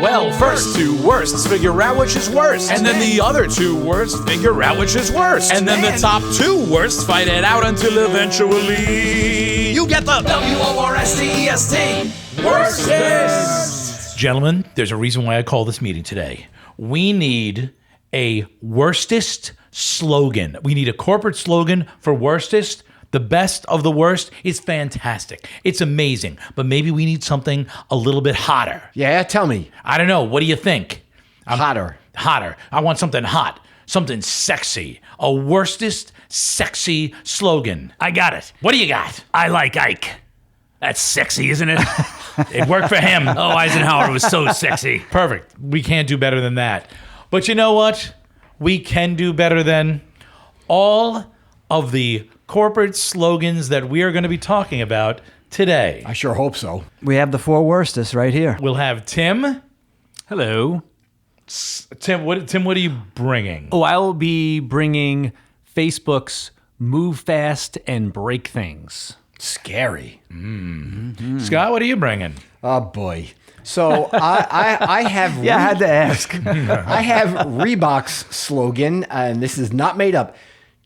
Well, first two worsts figure out which is worse. And then the other two worsts figure out which is worse. And then the top two worsts fight it out until eventually you get the WORSTEST Worstest. Gentlemen, there's a reason why I call this meeting today. We need a Worstest slogan. We need a corporate slogan for Worstest. The best of the worst is fantastic. It's amazing. But maybe we need something a little bit hotter. Yeah, tell me. I don't know. What do you think? Hotter. Hotter. I want something hot. Something sexy. A Worstest sexy slogan. I got it. What do you got? I like Ike. That's sexy, isn't it? It worked for him. Oh, Eisenhower was so sexy. Perfect. We can't do better than that. But you know what? We can do better than all of the corporate slogans that we are going to be talking about today. I sure hope so. We have the four worstest right here. We'll have Tim. Hello. Tim, what are you bringing? Oh, I will be bringing Facebook's Move Fast and Break Things. Scary. Scott, what are you bringing? Oh, boy. So I have... Yeah, I had to ask. I have Reebok's slogan, and this is not made up.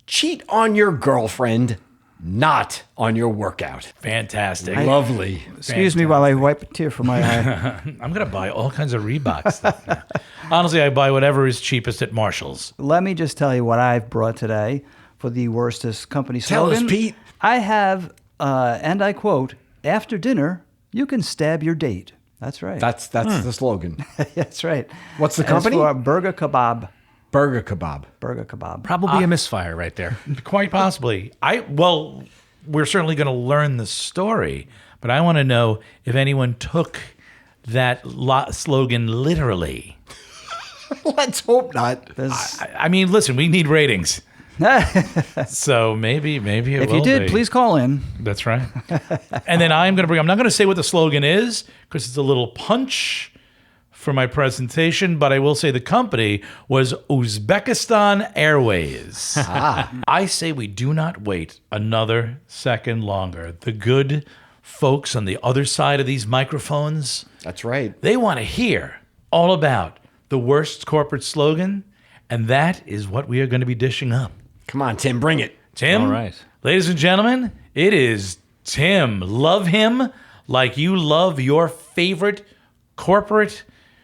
Cheat on your girlfriend, not on your workout. Fantastic. Lovely. Excuse me while I wipe a tear from my eye. I'm going to buy all kinds of Reebok stuff now. Honestly, I buy whatever is cheapest at Marshall's. Let me just tell you what I've brought today for the worstest company Tell slogan. us, Pete. I have, and I quote, after dinner, you can stab your date. That's right. That's the slogan. That's right. What's the And company? It's for Burger Kebab. Burger Kebab. Burger Kebab. Probably a misfire right there. Quite possibly. Well, we're certainly going to learn the story, but I want to know if anyone took that slogan literally. Let's hope not. I mean, listen, we need ratings. So maybe it If will you did, be. please call in. That's right. And then I'm not going to say what the slogan is because it's a little punch for my presentation, but I will say the company was Uzbekistan Airways. I say we do not wait another second longer. The good folks on the other side of these microphones, That's right. they want to hear all about the worst corporate slogan, and that is what we are going to be dishing up. Come on, Tim, bring it. Tim, All right. ladies and gentlemen, it is Tim. Love him like you love your favorite corporate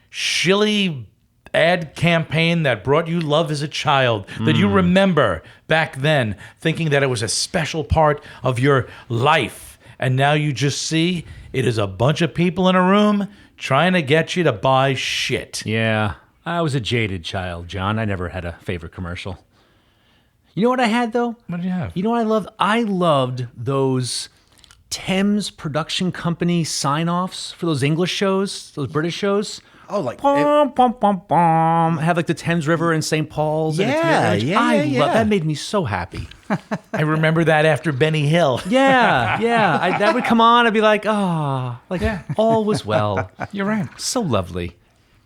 shilly ad campaign that brought you love as a child, that you remember back then thinking that it was a special part of your life. And now you just see it is a bunch of people in a room trying to get you to buy shit. Yeah, I was a jaded child, John. I never had a favorite commercial. You know what I had, though? What do you have? You know what I loved? I loved those Thames Production Company sign-offs for those English shows, those British shows. Oh, like... Pom, pom, pom, pom. Have like the Thames River in St. Paul's. and it's Yeah, mirrored. yeah, I yeah, love yeah. that. Made me so happy. I remember that after Benny Hill. Yeah, yeah. That would come on. I'd be like, all was well. You're right. So lovely.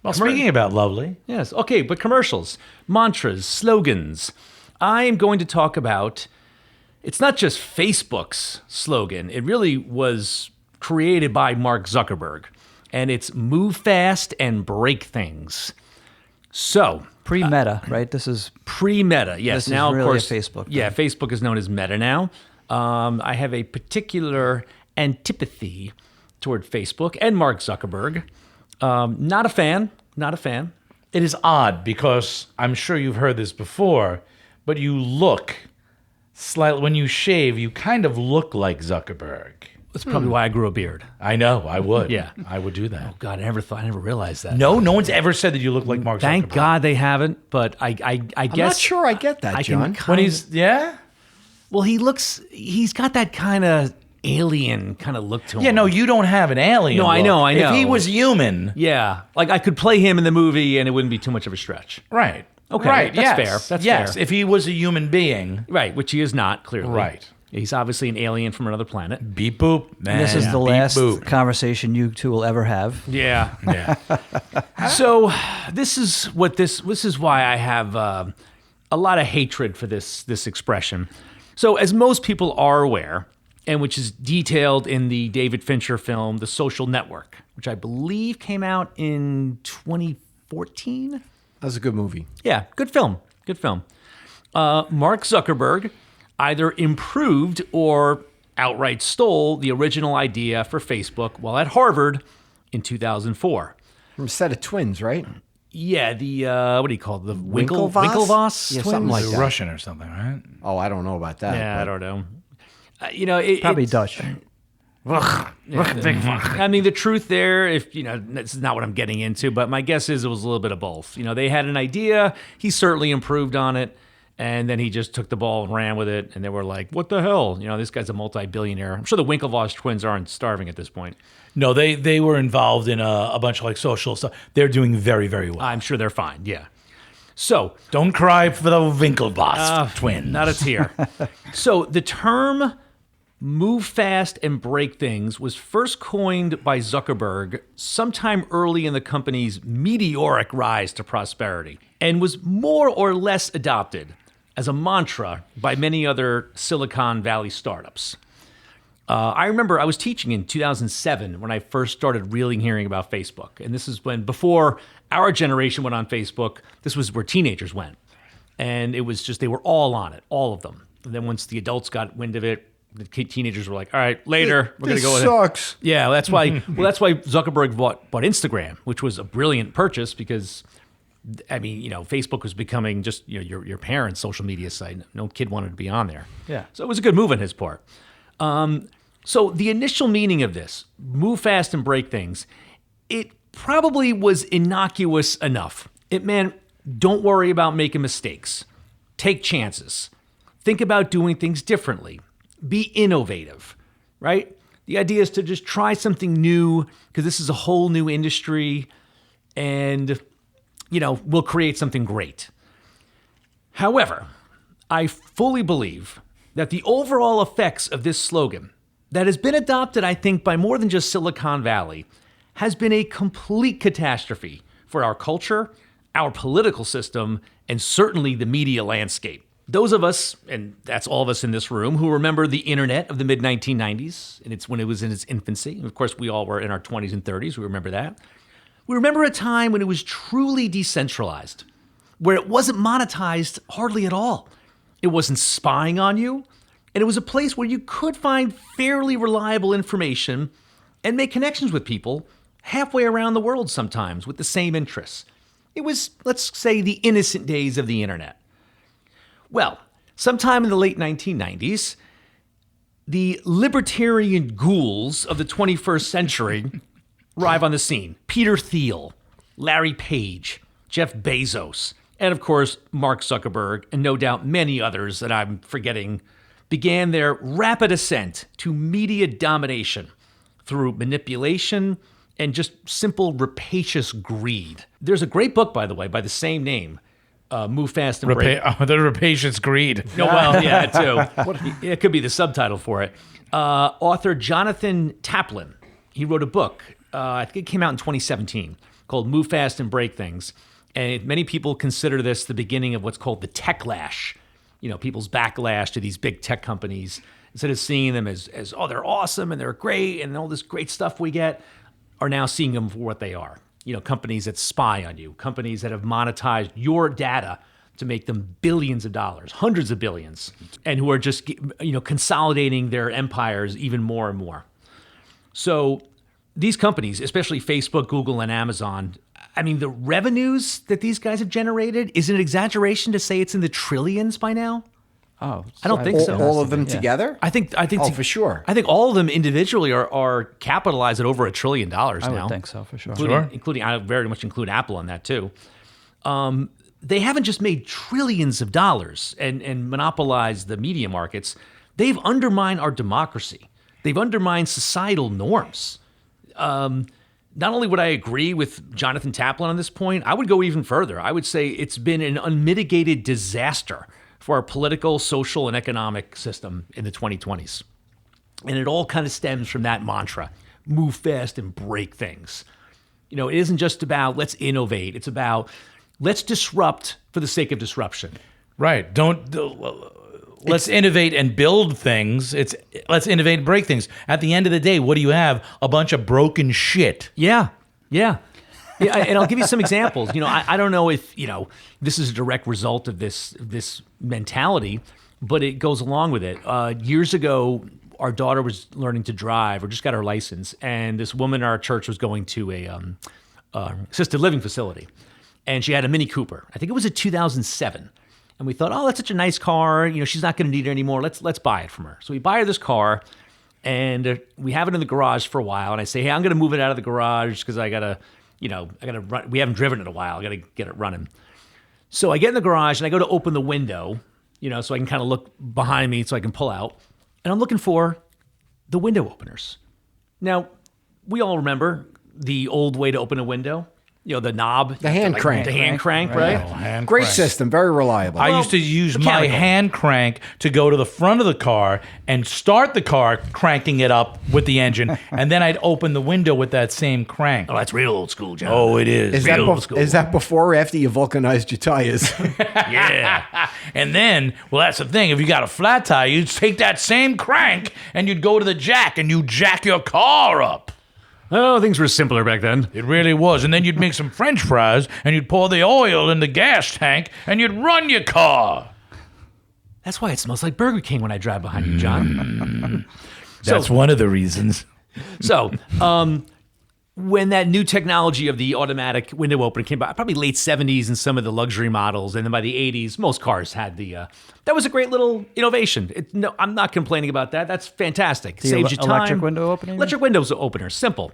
Well, speaking about lovely, Yes. Okay, but commercials, mantras, slogans. I am going to talk about, it's not just Facebook's slogan. It really was created by Mark Zuckerberg. And it's move fast and break things. So, Pre-meta, right? This is pre-meta, yes. This is now, really of course, a Facebook thing. Yeah, Facebook is known as Meta now. I have a particular antipathy toward Facebook and Mark Zuckerberg. Not a fan. it is odd because I'm sure you've heard this before, but you look slightly, when you shave, you kind of look like Zuckerberg. That's probably why I grew a beard. I know, I would. Yeah. I would do that. God, I never realized that. No one's ever said that you look like Mark Zuckerberg. Thank God they haven't, but I guess... I'm not sure I get that, I John. can When he's, yeah? Well, he's got that kind of alien kind of look to him. Yeah, no, you don't have an alien No, I look. know. If he was human. Yeah, like I could play him in the movie and it wouldn't be too much of a stretch. Right. Okay, Right, that's yes. fair. That's yes. fair. If he was a human being. Right, which he is not, clearly. Right. He's obviously an alien from another planet. Beep boop. Man, this is the beep last boop. conversation you two will ever have. Yeah. Yeah. So this is why I have a lot of hatred for this expression. So as most people are aware, and which is detailed in the David Fincher film, The Social Network, which I believe came out in 2014. That was a good movie. Yeah, good film. Good film. Mark Zuckerberg either improved or outright stole the original idea for Facebook while at Harvard in 2004. From a set of twins, right? Yeah, the what do you call it? The Winklevoss? Winklevoss Yeah, twins? something like They're that. Russian or something, right? Oh, I don't know about that. Yeah, I but- don't know. Probably it's- Dutch. I mean, the truth there, if that's not what I'm getting into, but my guess is it was a little bit of both. They had an idea, he certainly improved on it, and then he just took the ball and ran with it, and they were like, "What the hell? This guy's a multi-billionaire." I'm sure the Winklevoss twins aren't starving at this point. No, they were involved in a bunch of like social stuff. They're doing very, very well. I'm sure they're fine. Yeah. So Don't cry for the Winklevoss twins. not a tear. So the term "move fast and break things" was first coined by Zuckerberg sometime early in the company's meteoric rise to prosperity and was more or less adopted as a mantra by many other Silicon Valley startups. I remember I was teaching in 2007 when I first started really hearing about Facebook. And this is before our generation went on Facebook, this was where teenagers went. And it was just, they were all on it, all of them. And then once the adults got wind of it, the teenagers were like, all right, later, we're going to go with it. sucks. Yeah, that's why. Well, that's why Zuckerberg bought Instagram, which was a brilliant purchase because, I mean, Facebook was becoming just your parents' social media site. No kid wanted to be on there. Yeah. So it was a good move on his part. So the initial meaning of this, move fast and break things, it probably was innocuous enough. It meant don't worry about making mistakes. Take chances. Think about doing things differently. Be innovative, right? The idea is to just try something new because this is a whole new industry and, we'll create something great. However, I fully believe that the overall effects of this slogan that has been adopted, I think, by more than just Silicon Valley, has been a complete catastrophe for our culture, our political system, and certainly the media landscape. Those of us, and that's all of us in this room, who remember the internet of the mid-1990s, and it's when it was in its infancy. And of course, we all were in our 20s and 30s. We remember that. We remember a time when it was truly decentralized, where it wasn't monetized hardly at all. It wasn't spying on you, and it was a place where you could find fairly reliable information and make connections with people halfway around the world sometimes with the same interests. It was, let's say, the innocent days of the internet. Well, sometime in the late 1990s, the libertarian ghouls of the 21st century arrive on the scene. Peter Thiel, Larry Page, Jeff Bezos, and of course, Mark Zuckerberg, and no doubt many others that I'm forgetting, began their rapid ascent to media domination through manipulation and just simple rapacious greed. There's a great book, by the way, by the same name, Move Fast and Break. The rapacious greed. No, well, yeah, too. It could be the subtitle for it. Author Jonathan Taplin, he wrote a book, I think it came out in 2017, called Move Fast and Break Things. And many people consider this the beginning of what's called the techlash. People's backlash to these big tech companies. Instead of seeing them as oh, they're awesome and they're great and all this great stuff we get, are now seeing them for what they are. Companies that spy on you, companies that have monetized your data to make them billions of dollars, hundreds of billions, and who are just, consolidating their empires even more and more. So these companies, especially Facebook, Google, and Amazon, I mean, the revenues that these guys have generated, is it an exaggeration to say it's in the trillions by now? Oh, I don't think so. All of them Yeah. together? I think. Oh, for sure. I think all of them individually are capitalized at over $1 trillion I now. would think so for sure. Including I very much include Apple on that too. They haven't just made trillions of dollars and monopolized the media markets. They've undermined our democracy. They've undermined societal norms. Not only would I agree with Jonathan Taplin on this point, I would go even further. I would say it's been an unmitigated disaster for our political, social, and economic system in the 2020s. And it all kind of stems from that mantra, move fast and break things. It isn't just about let's innovate. It's about let's disrupt for the sake of disruption. Right. let's innovate and build things. Let's innovate and break things. At the end of the day, what do you have? A bunch of broken shit. Yeah. And I'll give you some examples. I don't know if, this is a direct result of this mentality, but it goes along with it. Years ago, our daughter was learning to drive or just got her license, and this woman in our church was going to a assisted living facility, and she had a Mini Cooper. I think it was a 2007. And we thought, oh, that's such a nice car. She's not going to need it anymore. Let's buy it from her. So we buy her this car, and we have it in the garage for a while. And I say, hey, I'm going to move it out of the garage because I gotta run. We haven't driven it in a while. I gotta get it running. So I get in the garage and I go to open the window, so I can kind of look behind me so I can pull out. And I'm looking for the window openers. Now, we all remember the old way to open a window. The knob. The hand crank. The hand crank, right? Hand Great crank. system, very reliable. I used to use my mechanical. hand crank to go to the front of the car and start the car, cranking it up with the engine, and then I'd open the window with that same crank. Oh, that's real old school, John. Oh, it is. Is that before or after you vulcanized your tires? Yeah. And then, well, that's the thing. If you got a flat tire, you'd take that same crank and you'd go to the jack and you'd jack your car up. Oh, things were simpler back then. It really was. And then you'd make some French fries and you'd pour the oil in the gas tank and you'd run your car. That's why it smells like Burger King when I drive behind you, John. That's one of the reasons. So, when that new technology of the automatic window opener came out, probably late 70s in some of the luxury models, and then by the 80s, most cars had that was a great little innovation. No, I'm not complaining about that. That's fantastic. Saves you time. electric window opening? Electric windows openers, simple.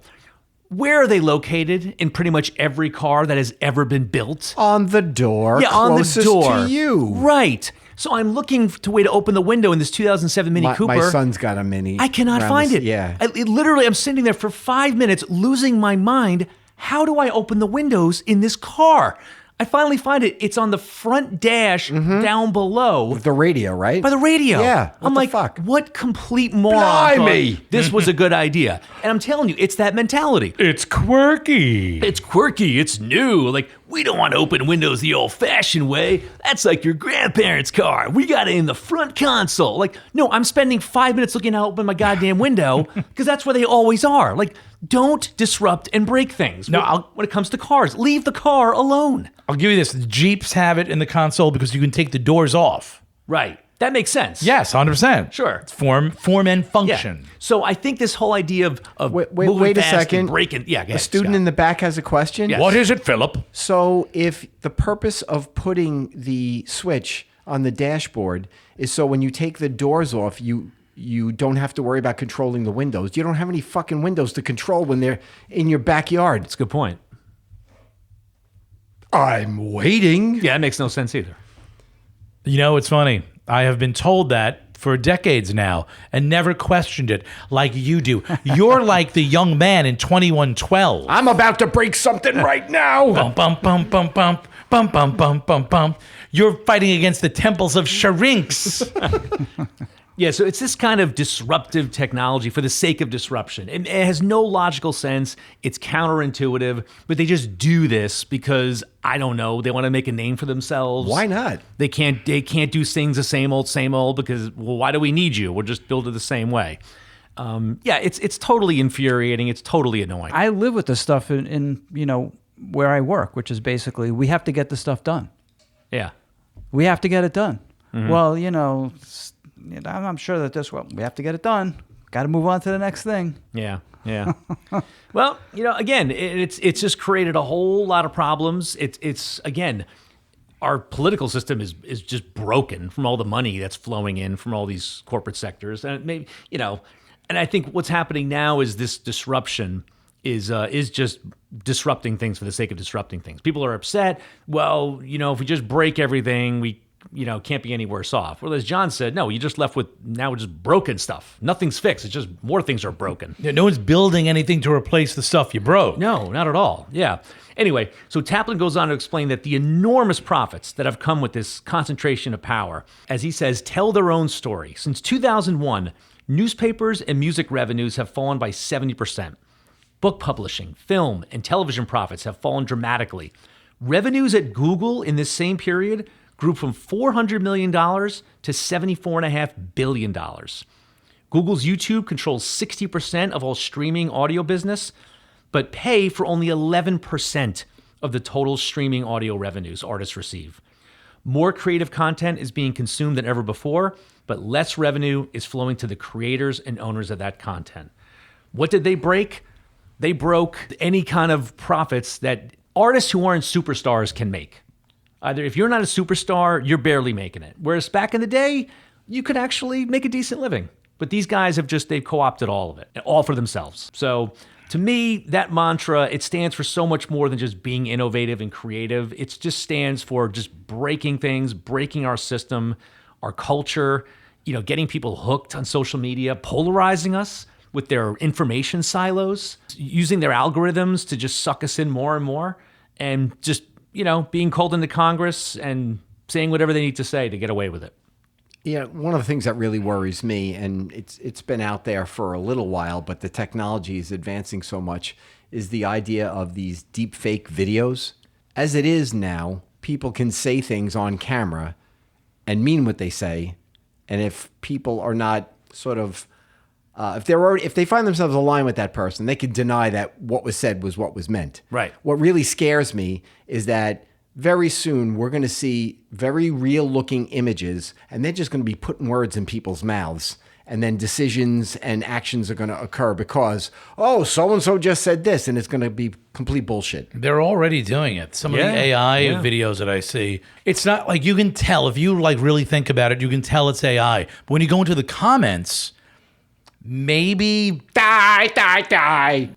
Where are they located in pretty much every car that has ever been built? On the door, On the closest door. to you. Right. So I'm looking to way to open the window in this 2007 Mini Cooper. My son's got a Mini. I cannot around find this- it. Yeah. Literally, I'm sitting there for 5 minutes, losing my mind. How do I open the windows in this car? I finally find it. It's on the front dash down below. The radio, right? By the radio. Yeah. I'm What like, the fuck? what complete moron Blimey. thought this was a good idea? And I'm telling you, it's that mentality. It's quirky. It's quirky. It's new. Like, we don't want to open windows the old-fashioned way. That's like your grandparents' car. We got it in the front console. Like, no, I'm spending 5 minutes looking to open my goddamn window because that's where they always are. Like, don't disrupt and break things. No, when it comes to cars, leave the car alone. I'll give you this. Jeeps have it in the console because you can take the doors off. Right. That makes sense. Yes, 100%. Sure. It's form and Yeah. function. So I think this whole idea of moving wait a fast and second. breaking. Yeah, go A ahead, student Scott. in the back has a question. Yes. What is it, Philip? So if the purpose of putting the switch on the dashboard is so when you take the doors off, you don't have to worry about controlling the windows. You don't have any fucking windows to control when they're in your backyard. That's a good point. I'm waiting. Yeah, that makes no sense either. You know, it's funny. I have been told that for decades now and never questioned it like you do. You're like the young man in 2112. I'm about to break something right now. Bum, bum, bum, bum, bum, bum, bum, bum, bum, bum. You're fighting against the temples of Sharinx. Yeah, so it's this kind of disruptive technology for the sake of disruption. It has no logical sense. It's counterintuitive, but they just do this because, I don't know, they want to make a name for themselves. Why not? They can't do things the same old because, well, why do we need you? We'll just build it the same way. Yeah, it's totally infuriating. It's totally annoying. I live with this stuff in where I work, which is basically we have to get the stuff done. Yeah. We have to get it done. Mm-hmm. Well, I'm sure that we have to get it done. Got to move on to the next thing. Yeah. Well, again, it's just created a whole lot of problems. It's again, our political system is just broken from all the money that's flowing in from all these corporate sectors, and maybe and I think what's happening now is this disruption is just disrupting things for the sake of disrupting things. People are upset. Well, if we just break everything, we can't be any worse off. Well, as John said, no, you just left with now just broken stuff. Nothing's fixed. It's just more things are broken. Yeah, no one's building anything to replace the stuff you broke. No, not at all. Yeah. Anyway, so Taplin goes on to explain that the enormous profits that have come with this concentration of power, as he says, tell their own story. Since 2001, newspapers and music revenues have fallen by 70%. Book publishing, film, and television profits have fallen dramatically. Revenues at Google in this same period grew from $400 million to $74.5 billion. Google's YouTube controls 60% of all streaming audio business, but pay for only 11% of the total streaming audio revenues artists receive. More creative content is being consumed than ever before, but less revenue is flowing to the creators and owners of that content. What did they break? They broke any kind of profits that artists who aren't superstars can make. Either if you're not a superstar, you're barely making it. Whereas back in the day, you could actually make a decent living. But these guys they've co-opted all of it, all for themselves. So to me, that mantra, it stands for so much more than just being innovative and creative. It just stands for just breaking things, breaking our system, our culture, getting people hooked on social media, polarizing us with their information silos, using their algorithms to just suck us in more and more, and just, being called into Congress and saying whatever they need to say to get away with it. Yeah, one of the things that really worries me, and it's been out there for a little while, but the technology is advancing so much, is the idea of these deep fake videos. As it is now, people can say things on camera and mean what they say, and if people are not sort of if they find themselves aligned with that person, they can deny that what was said was what was meant. Right. What really scares me is that very soon we're going to see very real looking images, and they're just going to be putting words in people's mouths, and then decisions and actions are going to occur because, so-and-so just said this, and it's going to be complete bullshit. They're already doing it. Some of the AI videos that I see, it's not like you can tell. If you really think about it, you can tell it's AI. But when you go into the comments, maybe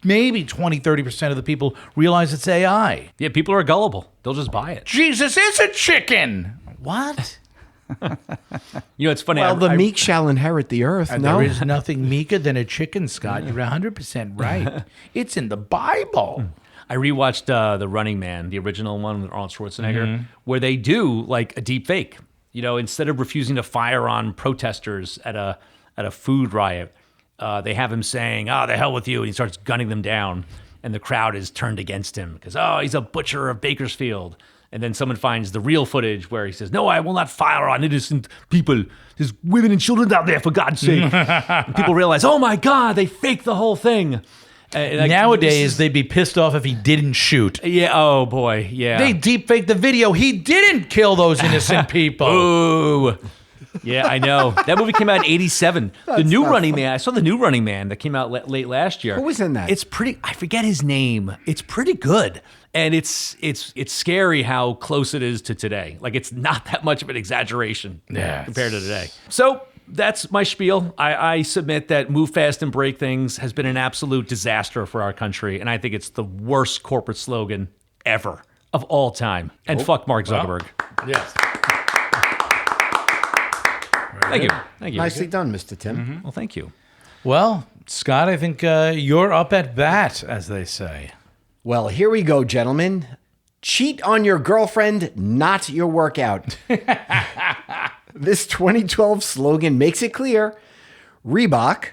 maybe 20-30% of the people realize it's AI. Yeah, people are gullible. They'll just buy it. Jesus is a chicken. What? It's funny. Well, the meek shall inherit the earth. No, There is nothing meeker than a chicken, Scott. You're 100% right. It's in the Bible. I rewatched The Running Man, the original one with Arnold Schwarzenegger, where they do like a deep fake. Instead of refusing to fire on protesters at a food riot, they have him saying, the hell with you, and he starts gunning them down, and the crowd is turned against him because, he's a butcher of Bakersfield. And then someone finds the real footage where he says, no, I will not fire on innocent people. There's women and children out there, for God's sake. And people realize, oh my God, they faked the whole thing. Nowadays, they'd be pissed off if he didn't shoot. Yeah, oh boy, yeah. They deep faked the video. He didn't kill those innocent people. Ooh. Yeah, I know. That movie came out in 1987. The new Running Man. I saw the new Running Man that came out late last year. Who was in that? It's pretty. I forget his name. It's pretty good, and it's scary how close it is to today. Like it's not that much of an exaggeration compared to today. So that's my spiel. I submit that move fast and break things has been an absolute disaster for our country, and I think it's the worst corporate slogan ever of all time. And fuck Mark Zuckerberg. Yes. Thank you. Nicely done, Mr. Tim. Mm-hmm. Well, thank you. Well, Scott, I think you're up at bat, as they say. Well, here we go, gentlemen. Cheat on your girlfriend, not your workout. This 2012 slogan makes it clear. Reebok,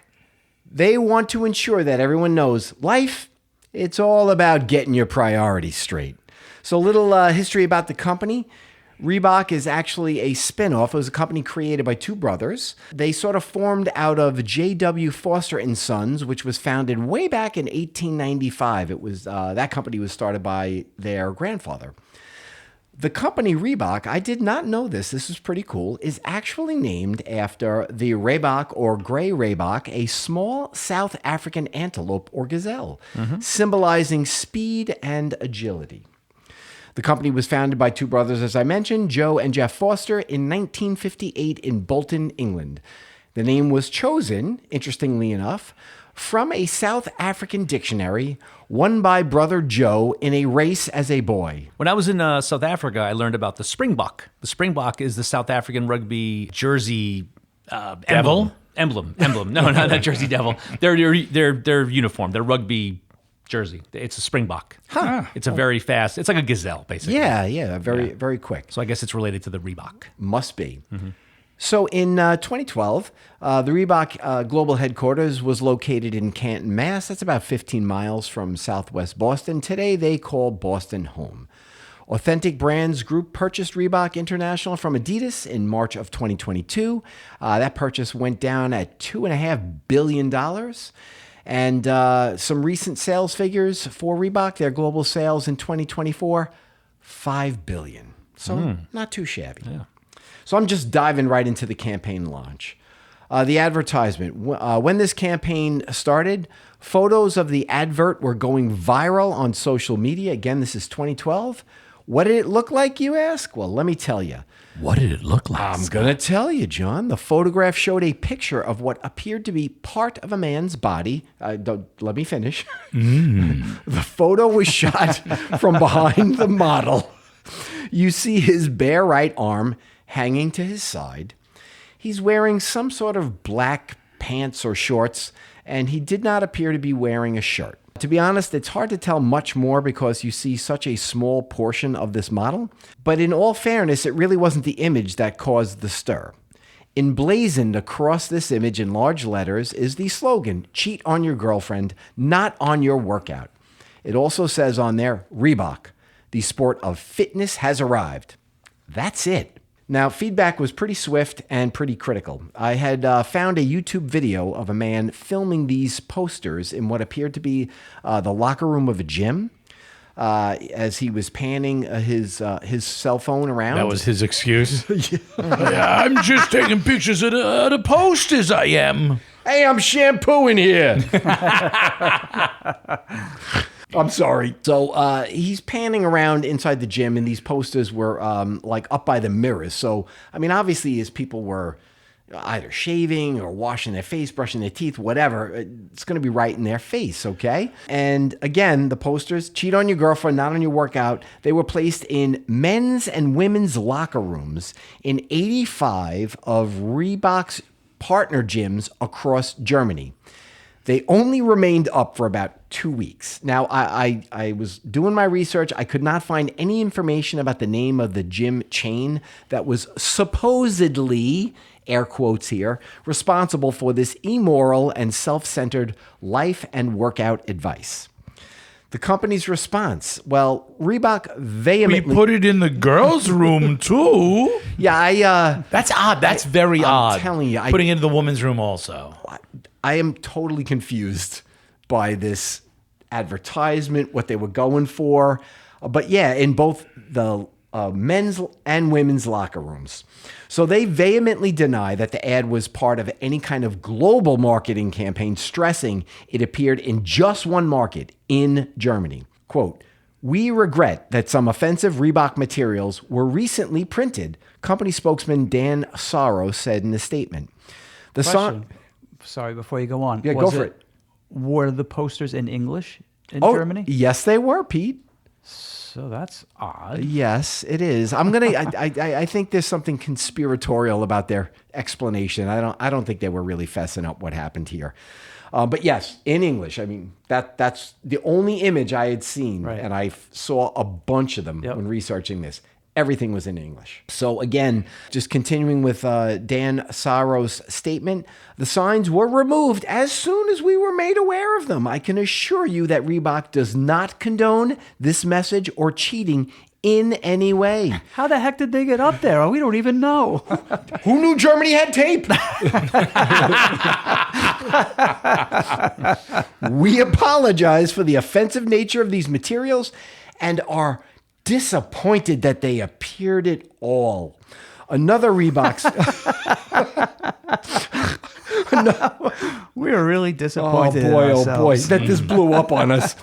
they want to ensure that everyone knows life, it's all about getting your priorities straight. So a little history about the company. Reebok is actually a spin-off. It was a company created by two brothers. They sort of formed out of J.W. Foster and Sons, which was founded way back in 1895. It was that company was started by their grandfather. The company Reebok, I did not know this is pretty cool, is actually named after the Reebok or gray Reebok, a small South African antelope or gazelle, symbolizing speed and agility. The company was founded by two brothers, as I mentioned, Joe and Jeff Foster, in 1958 in Bolton, England. The name was chosen, interestingly enough, from a South African dictionary won by brother Joe in a race as a boy. When I was in South Africa, I learned about the Springbok. The Springbok is the South African rugby jersey Devil? Emblem. No, not Jersey Devil. Their uniform, their rugby jersey. It's a Springbok. Huh. It's a very fast, it's like a gazelle, basically. Yeah, very quick. So I guess it's related to the Reebok. Must be. So in 2012, the Reebok global headquarters was located in Canton, Mass. That's about 15 miles from southwest Boston. Today, they call Boston home. Authentic Brands Group purchased Reebok International from Adidas in March of 2022. That purchase went down at $2.5 billion. And some recent sales figures for Reebok, their global sales in 2024, $5 billion. So not too shabby. Yeah. So I'm just diving right into the campaign launch. The advertisement. When this campaign started, photos of the advert were going viral on social media. Again, this is 2012. What did it look like, you ask? Well, let me tell you. What did it look like? I'm going to tell you, John. The photograph showed a picture of what appeared to be part of a man's body. Let me finish. The photo was shot from behind the model. You see his bare right arm hanging to his side. He's wearing some sort of black pants or shorts, and he did not appear to be wearing a shirt. To be honest, it's hard to tell much more because you see such a small portion of this model. But in all fairness, it really wasn't the image that caused the stir. Emblazoned across this image in large letters is the slogan, "Cheat on your girlfriend, not on your workout." It also says on there, "Reebok, the sport of fitness has arrived." That's it. Now, feedback was pretty swift and pretty critical. I had found a YouTube video of a man filming these posters in what appeared to be the locker room of a gym as he was panning his cell phone around. That was his excuse? Yeah, I'm just taking pictures of the posters, I am. Hey, I'm shampooing here. I'm sorry. So he's panning around inside the gym, and these posters were like up by the mirrors. So, I mean, obviously, as people were either shaving or washing their face, brushing their teeth, whatever, it's going to be right in their face, okay? And again, the posters, "Cheat on your girlfriend, not on your workout," they were placed in men's and women's locker rooms in 85 of Reebok's partner gyms across Germany. They only remained up for about 2 weeks. Now, I was doing my research. I could not find any information about the name of the gym chain that was supposedly, air quotes here, responsible for this immoral and self-centered life and workout advice. The company's response, well, Reebok vehemently... We put it in the girls' room, too. Yeah, That's odd. That's very odd. I'm telling you. Putting it in the women's room also. I am totally confused by this advertisement, what they were going for. But yeah, in both the men's and women's locker rooms. So they vehemently deny that the ad was part of any kind of global marketing campaign, stressing it appeared in just one market, in Germany. Quote, "We regret that some offensive Reebok materials were recently printed," company spokesman Dan Saros said in a statement. The song... Sorry, before you go on. Yeah, go for it. Were the posters in English in Oh, Germany? yes, they were, Pete. So that's odd. Yes, it is. I think there's something conspiratorial about their explanation. I don't think they were really fessing up what happened here. But yes, in English. I mean, that's the only image I had seen, Right. and I saw a bunch of them when researching this. Everything was in English. So again, just continuing with Dan Saros' statement, the signs were removed as soon as we were made aware of them. I can assure you that Reebok does not condone this message or cheating in any way. How the heck did they get up there? We don't even know. Who knew Germany had tape? We apologize for the offensive nature of these materials and are disappointed that they appeared at all. Another Reebok... We were really disappointed in oh boy, ourselves. that this blew up on us.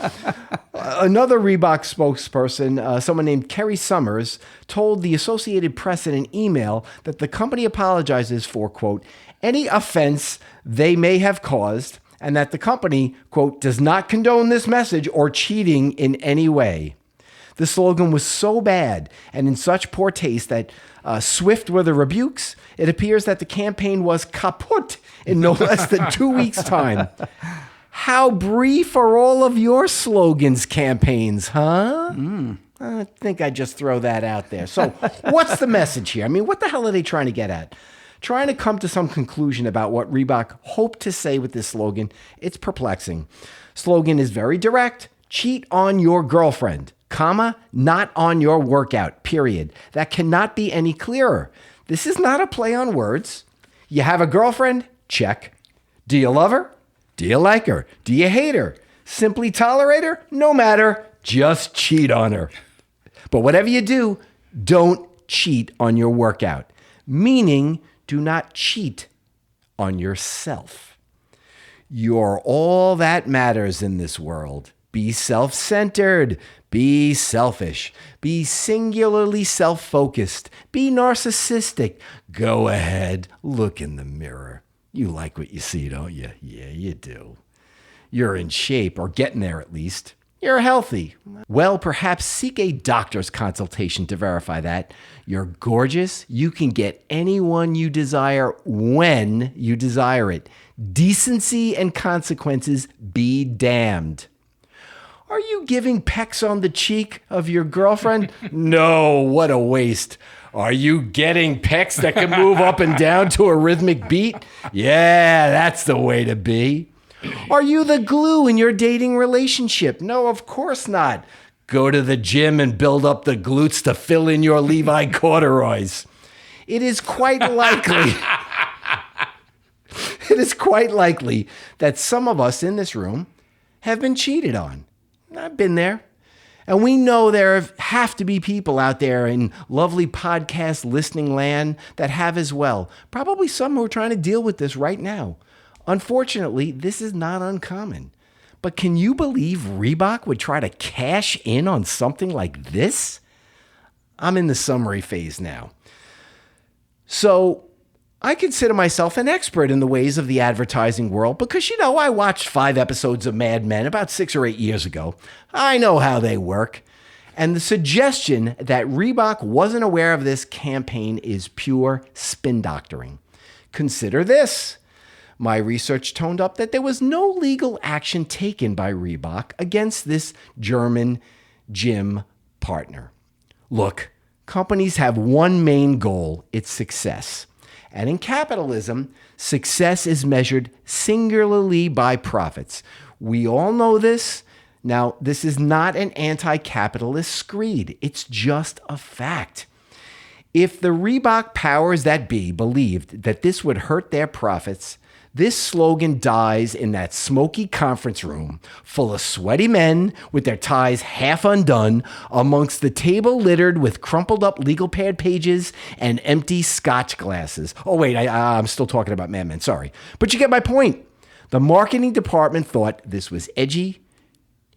Another Reebok spokesperson, someone named Kerry Summers, told the Associated Press in an email that the company apologizes for, quote, "any offense they may have caused, and that the company, quote, does not condone this message or cheating in any way." The slogan was so bad and in such poor taste that swift were the rebukes. It appears that the campaign was kaput in no less than 2 weeks' time. How brief are all of your slogans campaigns, huh? I think I just throw that out there. So what's the message here? I mean, what the hell are they trying to get at? Trying to come to some conclusion about what Reebok hoped to say with this slogan, it's perplexing. Slogan is very direct. Cheat on your girlfriend. comma, not on your workout, period. That cannot be any clearer. This is not a play on words. You have a girlfriend? Check. Do you love her? Do you like her? Do you hate her? Simply tolerate her? No matter. Just cheat on her. But whatever you do, don't cheat on your workout. Meaning, do not cheat on yourself. You're all that matters in this world. Be self-centered. Be selfish. Be singularly self-focused. Be narcissistic. Go ahead. Look in the mirror. You like what you see, don't you? Yeah, you do. You're in shape, or getting there at least. You're healthy. Well, perhaps seek a doctor's consultation to verify that. You're gorgeous. You can get anyone you desire when you desire it. Decency and consequences be damned. Are you giving pecks on the cheek of your girlfriend? No, what a waste. Are you getting pecs that can move up and down to a rhythmic beat? Yeah, that's the way to be. Are you the glue in your dating relationship? No, of course not. Go to the gym and build up the glutes to fill in your Levi corduroys. It is quite likely that some of us in this room have been cheated on. I've been there. And we know there have to be people out there in lovely podcast listening land that have as well. Probably some who are trying to deal with this right now. Unfortunately, this is not uncommon. But can you believe Reebok would try to cash in on something like this? I'm in the summary phase now. So I consider myself an expert in the ways of the advertising world because, I watched 5 episodes of Mad Men about 6 or 8 years ago. I know how they work. And the suggestion that Reebok wasn't aware of this campaign is pure spin doctoring. Consider this. My research toned up that there was no legal action taken by Reebok against this German gym partner. Look, companies have one main goal. It's success. And in capitalism, success is measured singularly by profits. We all know this. Now, this is not an anti-capitalist screed. It's just a fact. If the Reebok powers that be believed that this would hurt their profits, this slogan dies in that smoky conference room full of sweaty men with their ties half undone amongst the table littered with crumpled up legal pad pages and empty scotch glasses. Oh, wait, I'm still talking about Mad Men, sorry. But you get my point. The marketing department thought this was edgy,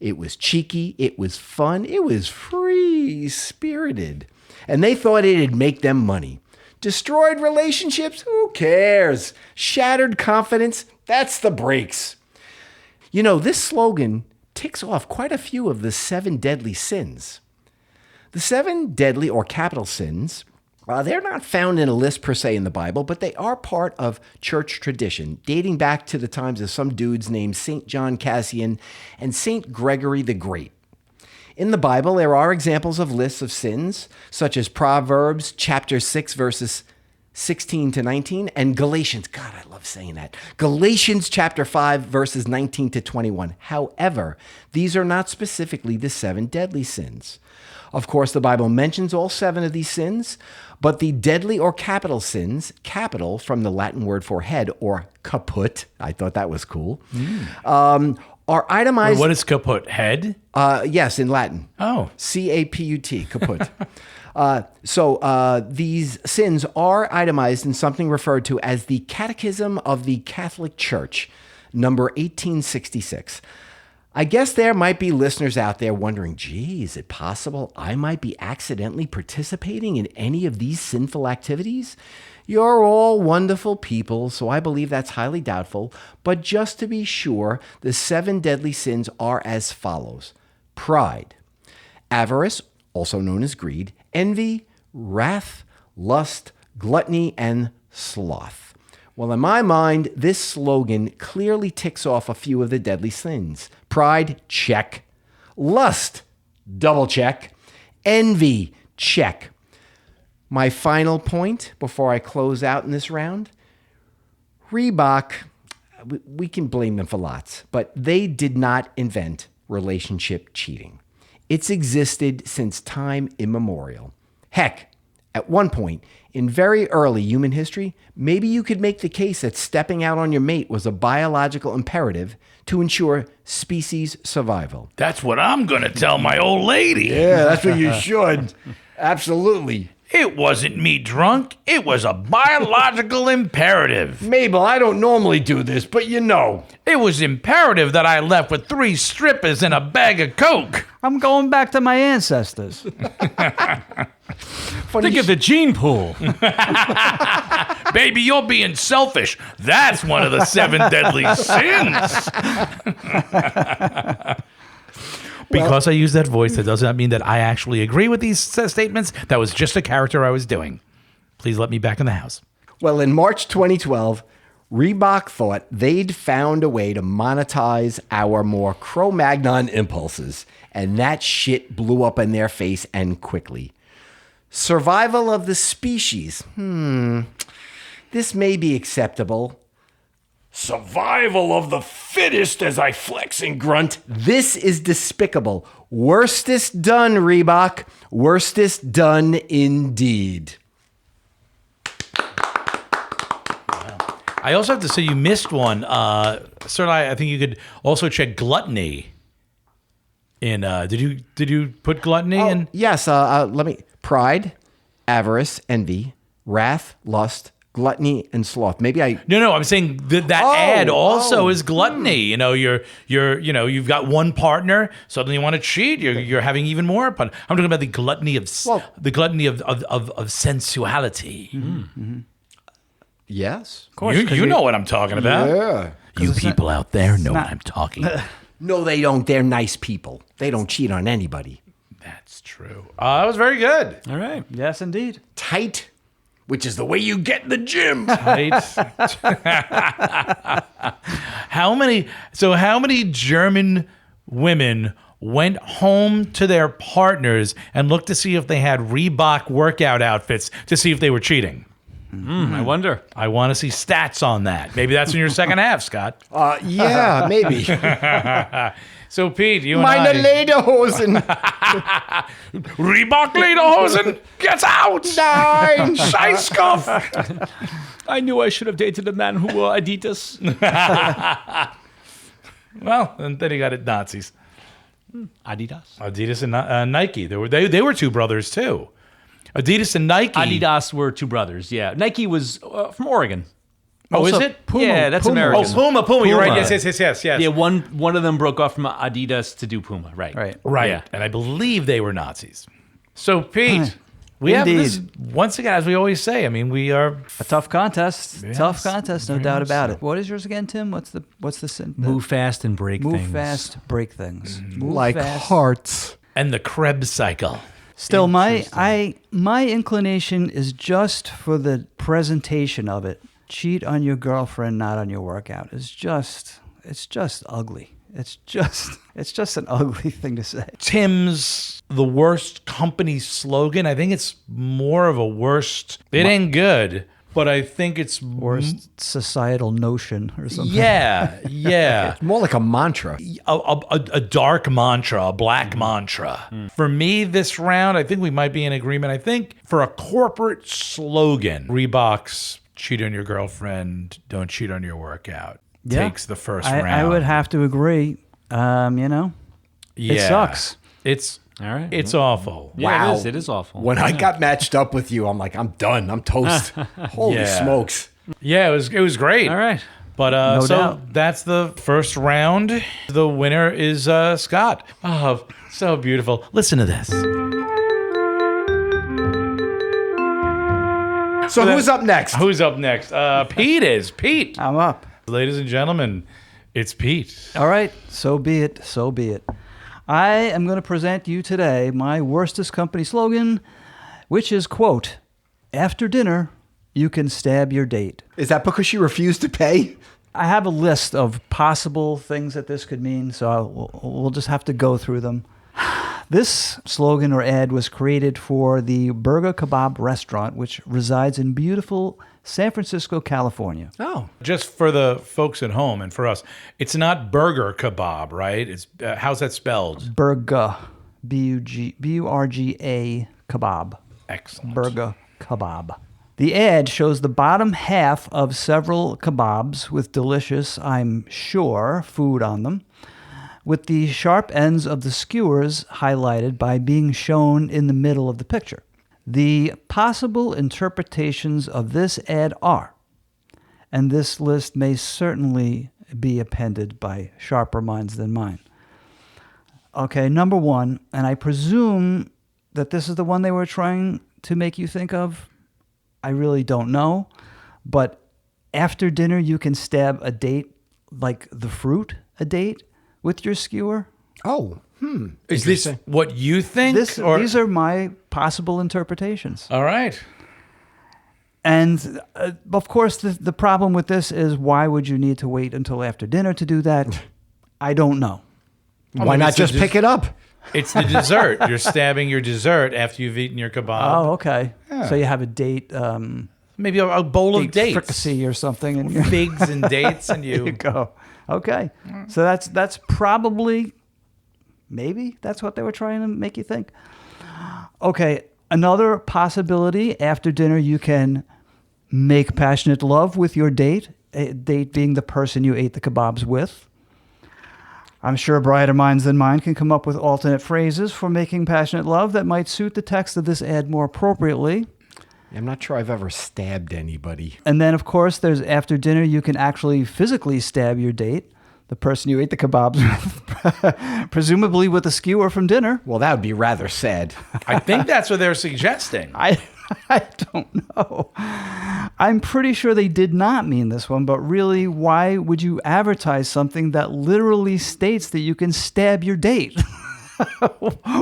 it was cheeky, it was fun, it was free-spirited. And they thought it'd make them money. Destroyed relationships? Who cares? Shattered confidence? That's the breaks. This slogan ticks off quite a few of the 7 deadly sins. The 7 deadly or capital sins, they're not found in a list per se in the Bible, but they are part of church tradition, dating back to the times of some dudes named St. John Cassian and St. Gregory the Great. In the Bible, there are examples of lists of sins, such as Proverbs chapter 6, verses 16 to 19, and Galatians, God, I love saying that, Galatians chapter 5, verses 19 to 21. However, these are not specifically the 7 deadly sins. Of course, the Bible mentions all 7 of these sins, but the deadly or capital sins, capital from the Latin word for head or caput, I thought that was cool, are itemized. What is kaput? Head? Yes, in Latin. Oh. C-A-P-U-T, kaput. So these sins are itemized in something referred to as the Catechism of the Catholic Church, number 1866. I guess there might be listeners out there wondering, gee, is it possible I might be accidentally participating in any of these sinful activities? You're all wonderful people, so I believe that's highly doubtful. But just to be sure, the 7 deadly sins are as follows: pride, avarice, also known as greed, envy, wrath, lust, gluttony, and sloth. Well, in my mind, this slogan clearly ticks off a few of the deadly sins. Pride, check. Lust, double check. Envy, check. My final point before I close out in this round, Reebok, we can blame them for lots, but they did not invent relationship cheating. It's existed since time immemorial. Heck, at one point, in very early human history, maybe you could make the case that stepping out on your mate was a biological imperative to ensure species survival. That's what I'm going to tell my old lady. Yeah, that's what you should. Absolutely. It wasn't me drunk. It was a biological imperative. Mabel, I don't normally do this, but you know. It was imperative that I left with 3 strippers and a bag of Coke. I'm going back to my ancestors. Think of the gene pool. Baby, you're being selfish. That's one of the 7 deadly sins. Because I use that voice, that does not mean that I actually agree with these statements. That was just a character I was doing. Please let me back in the house. Well, in March 2012, Reebok thought they'd found a way to monetize our more Cro-Magnon impulses, and that shit blew up in their face and quickly. Survival of the species. This may be acceptable. Survival of the fittest, as I flex and grunt. This is despicable. Worstest done, Reebok. Worstest done indeed. I also have to say you missed one. Certainly, I think you could also check gluttony. In did you put gluttony in? Yes, let me. Pride, avarice, envy, wrath, lust, gluttony, and sloth. Maybe I. No. I'm saying that ad also is gluttony. You know, you've got one partner. Suddenly you want to cheat. You're having even more. I'm talking about the gluttony of sensuality. Mm-hmm. Yes. Of course, you know what I'm talking about. Yeah. You people out there know what I'm talking about. No, they don't. They're nice people. They don't cheat on anybody. That's true. That was very good. All right. Yes, indeed. Tight, which is the way you get in the gym. Right? How many German women went home to their partners and looked to see if they had Reebok workout outfits to see if they were cheating? I wonder. I want to see stats on that. Maybe that's in your second half, Scott. Yeah, maybe. So, Pete, you and Meine I... Lederhosen. Reebok Lederhosen, get out! Nein. Scheißkopf! I knew I should have dated a man who wore Adidas. Well, and then he got it Nazis. Adidas. Adidas and Nike. They were 2 brothers, too. Adidas and Nike. Adidas were 2 brothers, yeah. Nike was from Oregon. Oh, Also- is it? Yeah, that's Puma. American. Oh, Puma. You're right. Puma. Yes. Yeah, one of them broke off from Adidas to do Puma, right. Right. Yeah. And I believe they were Nazis. So, Pete, we have this, once again, as we always say, I mean, we are... A tough contest. Yes, Tough contest, no very doubt much about so. it. What is yours again, Tim? What's the sin? Move fast and break Move things. fast, break things. Move Like fast. hearts. And the Krebs cycle. Still, my inclination is just for the presentation of it. Cheat on your girlfriend, not on your workout. It's just ugly. It's just an ugly thing to say. Tim's the worst company slogan. I think it's more of a worst. It ain't good, but I think it's Worst societal notion or something. Yeah. More like a mantra. A dark mantra, a black mantra. For me, this round, I think we might be in agreement. I think for a corporate slogan, Reebok's cheat on your girlfriend, don't cheat on your workout, takes the first round. I would have to agree. It sucks. It's All right. It's awful. Yeah, Wow. it is awful. When I got matched up with you, I'm like, I'm done. I'm toast. Holy Yeah. smokes. Yeah, it was great. All right. But No so doubt. that's the first round. The winner is Scott. Oh, so beautiful. Listen to this. So who's up next? Who's up next? Pete is. Pete. I'm up. Ladies and gentlemen, it's Pete. All right, so be it, so be it. I am going to present you today my Worstest company slogan, which is, quote, after dinner, you can stab your date. Is that because she refused to pay? I have a list of possible things that this could mean, so we'll just have to go through them. This slogan or ad was created for the Burger Kebab restaurant, which resides in beautiful San Francisco, California. Oh. Just for the folks at home and for us, it's not burger kebab, right? It's how's that spelled? Burger. Burga kebab. Excellent. Burger kebab. The ad shows the bottom half of several kebabs with delicious, I'm sure, food on them, with the sharp ends of the skewers highlighted by being shown in the middle of the picture. The possible interpretations of this ad are, and this list may certainly be appended by sharper minds than mine. Okay, number one, and I presume that this is the one they were trying to make you think of. I really don't know, but after dinner you can stab a date like the fruit a date with your skewer. Oh, Is this what you think? These are my possible interpretations. All right. And of course, the problem with this is, why would you need to wait until after dinner to do that? I don't know. Why not just pick it up? It's the dessert. You're stabbing your dessert after you've eaten your kebab. Oh, okay. So you have a date, Maybe a bowl of dates. fricassee or something, and Figs and dates, and there you go. Okay, so that's probably, maybe that's what they were trying to make you think. Okay, another possibility: after dinner, you can make passionate love with your date. A date being the person you ate the kebabs with. I'm sure brighter minds than mine can come up with alternate phrases for making passionate love that might suit the text of this ad more appropriately. I'm not sure I've ever stabbed anybody. And then, of course, there's after dinner, you can actually physically stab your date, the person you ate the kebabs with, presumably with a skewer from dinner. Well, that would be rather sad. I think that's what they're suggesting. I don't know. I'm pretty sure they did not mean this one, but really, why would you advertise something that literally states that you can stab your date?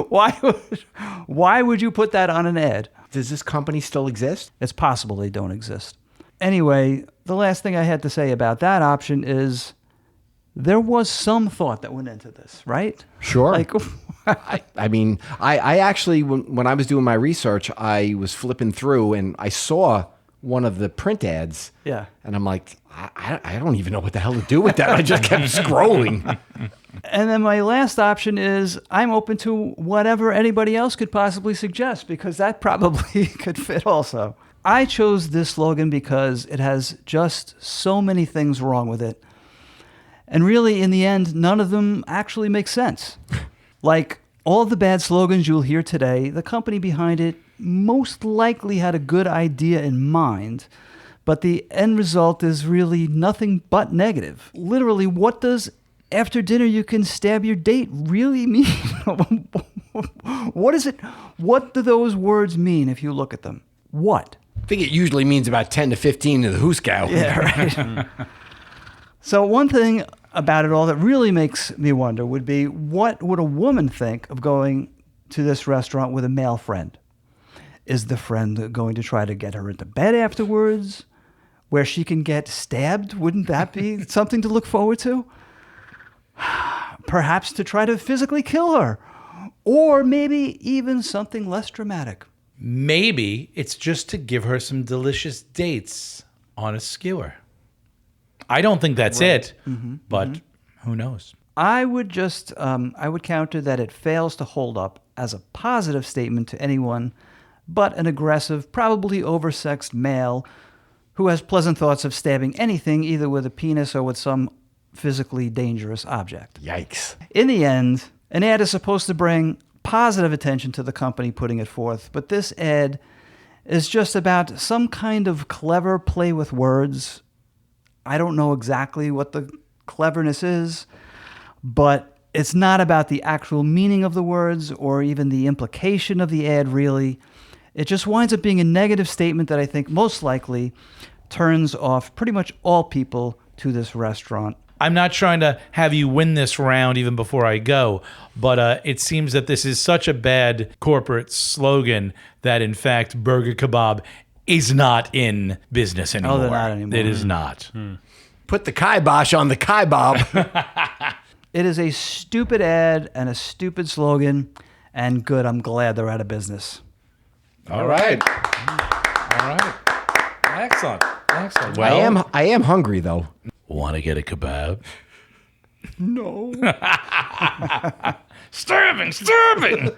Why would you put that on an ad? Does this company still exist? It's possible they don't exist. Anyway, the last thing I had to say about that option is there was some thought that went into this, right? Sure. Like, I mean, I actually, when I was doing my research, I was flipping through and I saw one of the print ads. Yeah. And I'm like, I don't even know what the hell to do with that. I just kept scrolling. And then my last option is I'm open to whatever anybody else could possibly suggest, because that probably could fit also. I chose this slogan because it has just so many things wrong with it. And really, in the end, none of them actually make sense. Like all the bad slogans you'll hear today, the company behind it most likely had a good idea in mind, but the end result is really nothing but negative. Literally, what does after dinner you can stab your date really mean? What is it? What do those words mean if you look at them? What? I think it usually means about 10 to 15 to the hooskow. Yeah, right. So one thing about it all that really makes me wonder would be, what would a woman think of going to this restaurant with a male friend? Is the friend going to try to get her into bed afterwards, where she can get stabbed? Wouldn't that be something to look forward to? Perhaps to try to physically kill her, or maybe even something less dramatic. Maybe it's just to give her some delicious dates on a skewer. I don't think that's it, but who knows? I would just, I would counter that it fails to hold up as a positive statement to anyone but an aggressive, probably oversexed male who has pleasant thoughts of stabbing anything, either with a penis or with some physically dangerous object. Yikes. In the end, an ad is supposed to bring positive attention to the company putting it forth, but this ad is just about some kind of clever play with words. I don't know exactly what the cleverness is, but it's not about the actual meaning of the words or even the implication of the ad, really. It just winds up being a negative statement that I think most likely turns off pretty much all people to this restaurant. I'm not trying to have you win this round even before I go, but it seems that this is such a bad corporate slogan that, in fact, Burger Kebab is not in business anymore. Oh, they're not anymore. It is not. Put the kibosh on the kebab. It is a stupid ad and a stupid slogan, and good, I'm glad they're out of business. All right. All right. Excellent. Excellent. Well, I am hungry, though. want to get a kebab? No. Starving, starving.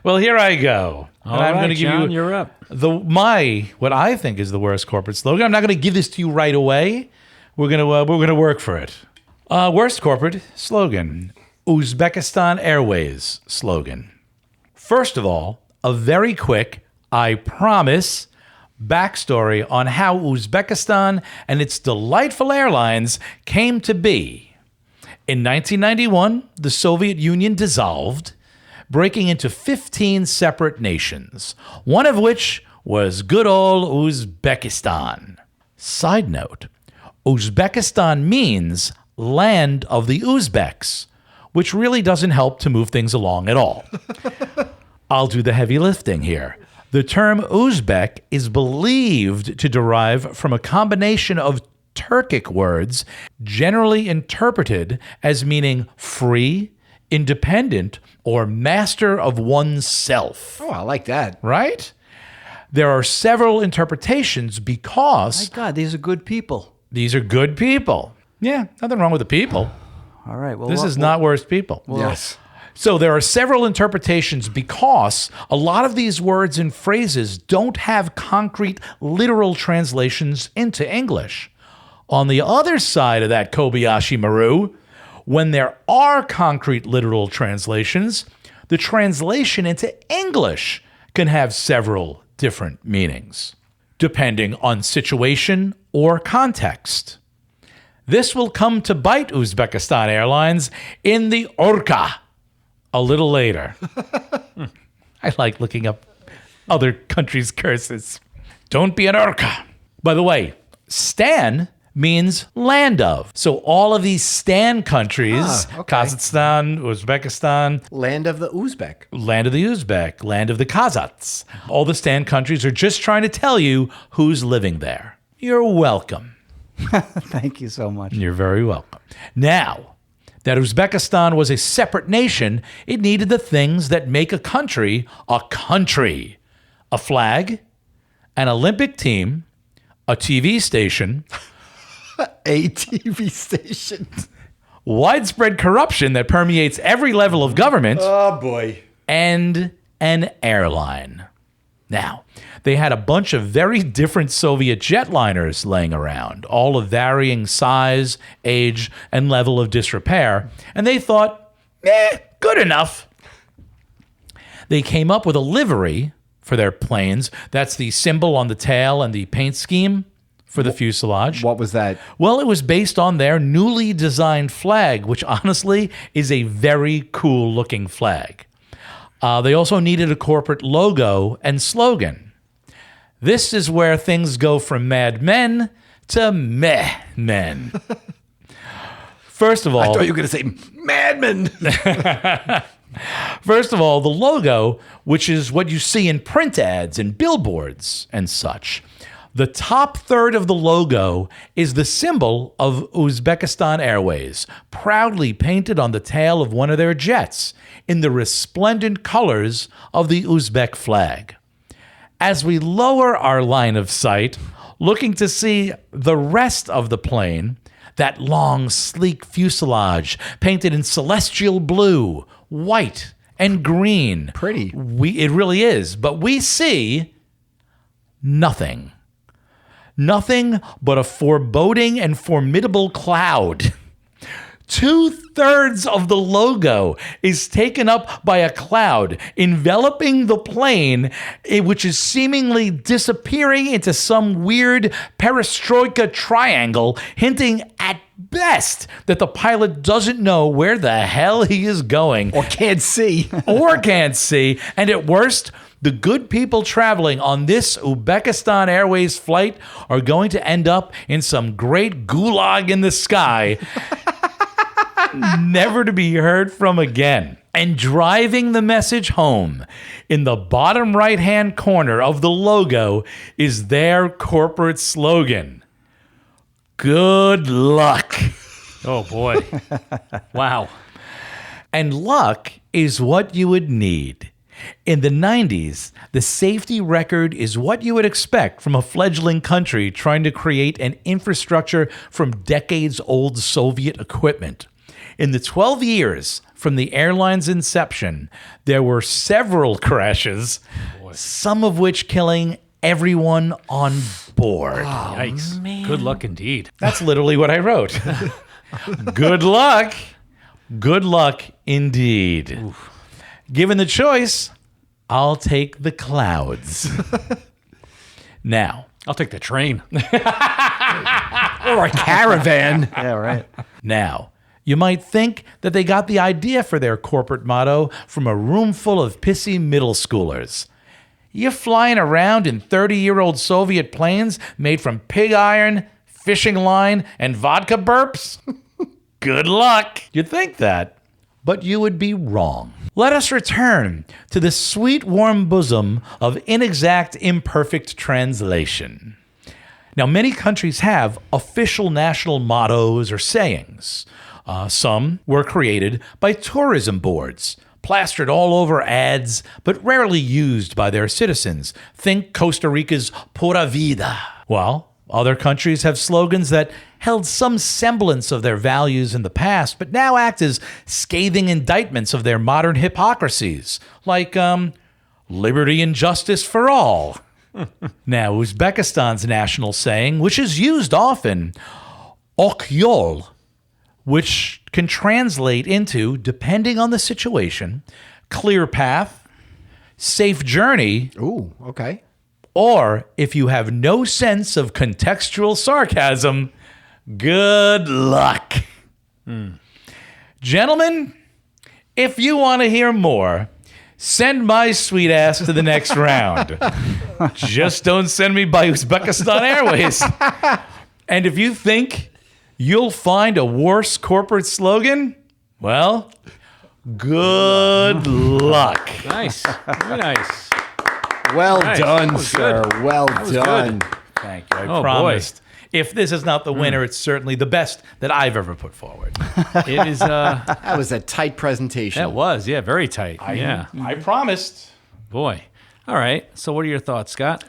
Well, here I go. All right, going to give John, you you're up. what I think is the worst corporate slogan. I'm not going to give this to you right away. We're gonna work for it. Worst corporate slogan: Uzbekistan Airways slogan. First of all, a very quick, I promise, backstory on how Uzbekistan and its delightful airlines came to be. In 1991, the Soviet Union dissolved, breaking into 15 separate nations, one of which was good old Uzbekistan. Side note, Uzbekistan means land of the Uzbeks, which really doesn't help to move things along at all. I'll do the heavy lifting here. The term Uzbek is believed to derive from a combination of Turkic words generally interpreted as meaning free, independent, or master of oneself. Oh, I like that. Right? There are several interpretations because My God, these are good people. these are good people. Yeah, nothing wrong with the people. All right. Well, This is not worst people. Yes. So there are several interpretations because a lot of these words and phrases don't have concrete literal translations into English. On the other side of that Kobayashi Maru, when there are concrete literal translations, the translation into English can have several different meanings, depending on situation or context. This will come to bite Uzbekistan Airlines in the Orca a little later. I like looking up other countries' curses. Don't be an Orca. By the way, Stan means land of. So all of these Stan countries, okay. Kazakhstan, Uzbekistan, Land of the Uzbek. land of the Uzbek, land of the Kazakhs, all the Stan countries are just trying to tell you who's living there. You're welcome. Thank you so much. You're very welcome. Now, that Uzbekistan was a separate nation, it needed the things that make a country a country. A flag, an Olympic team, a TV station, A TV station. widespread corruption that permeates every level of government, Oh, boy. and an airline. Now, they had a bunch of very different Soviet jetliners laying around, all of varying size, age, and level of disrepair, and they thought, good enough. They came up with a livery for their planes. That's the symbol on the tail and the paint scheme for the fuselage. What was that? Well, it was based on their newly designed flag, which honestly is a very cool looking flag. They also needed a corporate logo and slogan. This is where things go from Mad Men to Meh Men. First of all, I thought you were going to say Madman. First of all, the logo, which is what you see in print ads and billboards and such. The top third of the logo is the symbol of Uzbekistan Airways, proudly painted on the tail of one of their jets in the resplendent colors of the Uzbek flag. As we lower our line of sight, looking to see the rest of the plane, that long, sleek fuselage painted in celestial blue, white, and green. Pretty. It really is. But we see nothing. Nothing but a foreboding and formidable cloud. 2/3 of the logo is taken up by a cloud enveloping the plane, which is seemingly disappearing into some weird perestroika triangle, hinting at best that the pilot doesn't know where the hell he is going. Or can't see. Or can't see. And at worst, the good people traveling on this Uzbekistan Airways flight are going to end up in some great gulag in the sky, never to be heard from again. And driving the message home, in the bottom right-hand corner of the logo is their corporate slogan. Good luck. Oh, boy. Wow. And luck is what you would need. In the 90s, the safety record is what you would expect from a fledgling country trying to create an infrastructure from decades-old Soviet equipment. In the 12 years from the airline's inception, there were several crashes, some of which killing everyone on board. Yikes. Good luck indeed. That's literally what I wrote. Good luck. Good luck indeed. Oof. Given the choice, I'll take the clouds. Now, I'll take the train. Or a caravan. Yeah, right. Now, you might think that they got the idea for their corporate motto from a room full of pissy middle schoolers. You're flying around in 30-year-old Soviet planes made from pig iron, fishing line, and vodka burps? Good luck. You'd think that, but you would be wrong. Let us return to the sweet, warm bosom of inexact, imperfect translation. Now, many countries have official national mottos or sayings. Some were created by tourism boards, plastered all over ads, but rarely used by their citizens. Think Costa Rica's Pura Vida. Well, other countries have slogans that held some semblance of their values in the past, but now act as scathing indictments of their modern hypocrisies, like liberty and justice for all. Now, Uzbekistan's national saying, which is used often, ok yol, which can translate into, depending on the situation, clear path, safe journey, Ooh, okay. or if you have no sense of contextual sarcasm, good luck. Gentlemen, if you want to hear more, send my sweet ass to the next round. Just don't send me by Uzbekistan Airways. And if you think you'll find a worse corporate slogan, well, good luck. Nice. Very nice. Well Nice. done, That was sir. good. Well was done. Thank you. I Oh, boy. promised. If this is not the winner, it's certainly the best that I've ever put forward. It is, That was a tight presentation. that was, yeah, very tight. Yeah. I promised. Boy. All right. So what are your thoughts, Scott?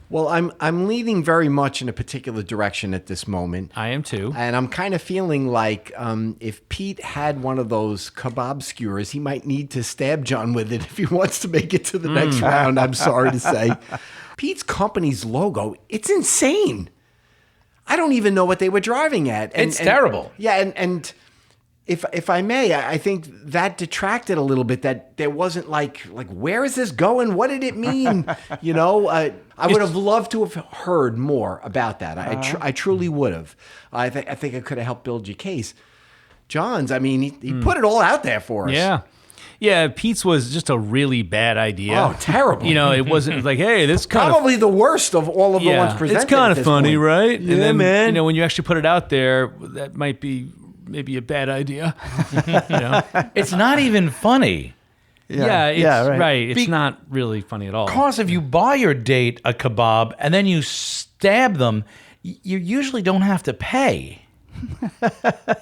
Well, I'm leaning very much in a particular direction at this moment. I am too. And I'm kind of feeling like if Pete had one of those kebab skewers, he might need to stab John with it if he wants to make it to the next round, I'm sorry to say. Pete's company's logo, it's insane. I don't even know what they were driving at. It's terrible. Yeah, and if I may, I think that detracted a little bit, that there wasn't like where is this going? What did it mean? You know, I would have loved to have heard more about that. I truly would have. I think it could have helped build your case. John's, I mean, he put it all out there for us. Yeah. Yeah, Pete's was just a really bad idea. Oh, terrible. You know, it wasn't like, hey, this kind of Probably the worst of all of the ones presented. it's kind at of this funny, point. right? Yeah, and then, man. You know, when you actually put it out there, that might be maybe a bad idea. You know? It's not even funny. Yeah, it's, Yeah, right. right. It's not really funny at all. Because if you buy your date a kebab and then you stab them, you usually don't have to pay. Well,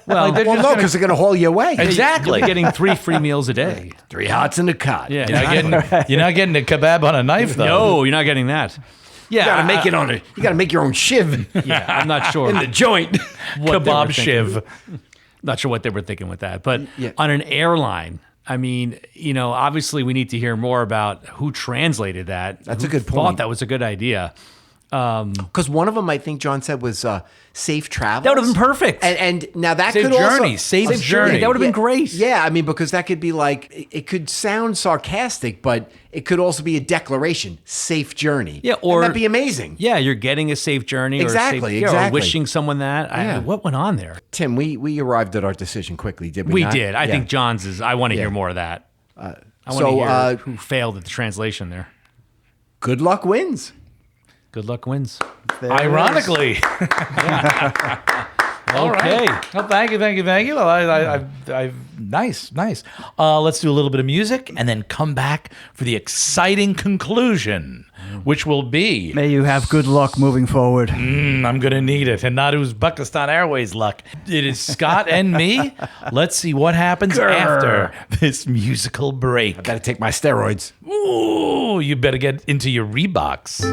they're Well, just no, gonna- because they're going to haul you away. Exactly. you're getting 3 free meals a day. 3 hots in a cot. Yeah, You're not getting a kebab on a knife, though. No, you're not getting that. Yeah, You got to make it on it. You got to make your own shiv Yeah, I'm not sure. in the joint. what they were Kebab thinking. shiv. Not sure what they were thinking with that, but Yeah. on an airline, I mean, you know, obviously we need to hear more about who translated that. That's a who good Thought point. that was a good idea. Because one of them, I think John said, was safe travel. That would have been perfect. And now that Safe could journey, also safe journey. That would have been great. Yeah, I mean, because that could be like it could sound sarcastic, but it could also be a declaration: safe journey. Yeah, And or- that'd be amazing. Yeah, you're getting a safe journey. Exactly, or, a safe, or exactly. wishing someone that. Yeah. What went on there? Tim, we arrived at our decision quickly, did we? We not? did. I Yeah. think John's is. I want to hear more of that. I want to so, hear who failed at the translation there. Good luck wins. Good luck wins. Ironically. All Okay. right. Well, thank you. Well, nice. Let's do a little bit of music and then come back for the exciting conclusion, which will be, May you have good luck moving forward. I'm going to need it, and not Uzbekistan Airways luck. It is Scott and me. Let's see what happens after this musical break. Got to take my steroids. Ooh, you better get into your Reeboks.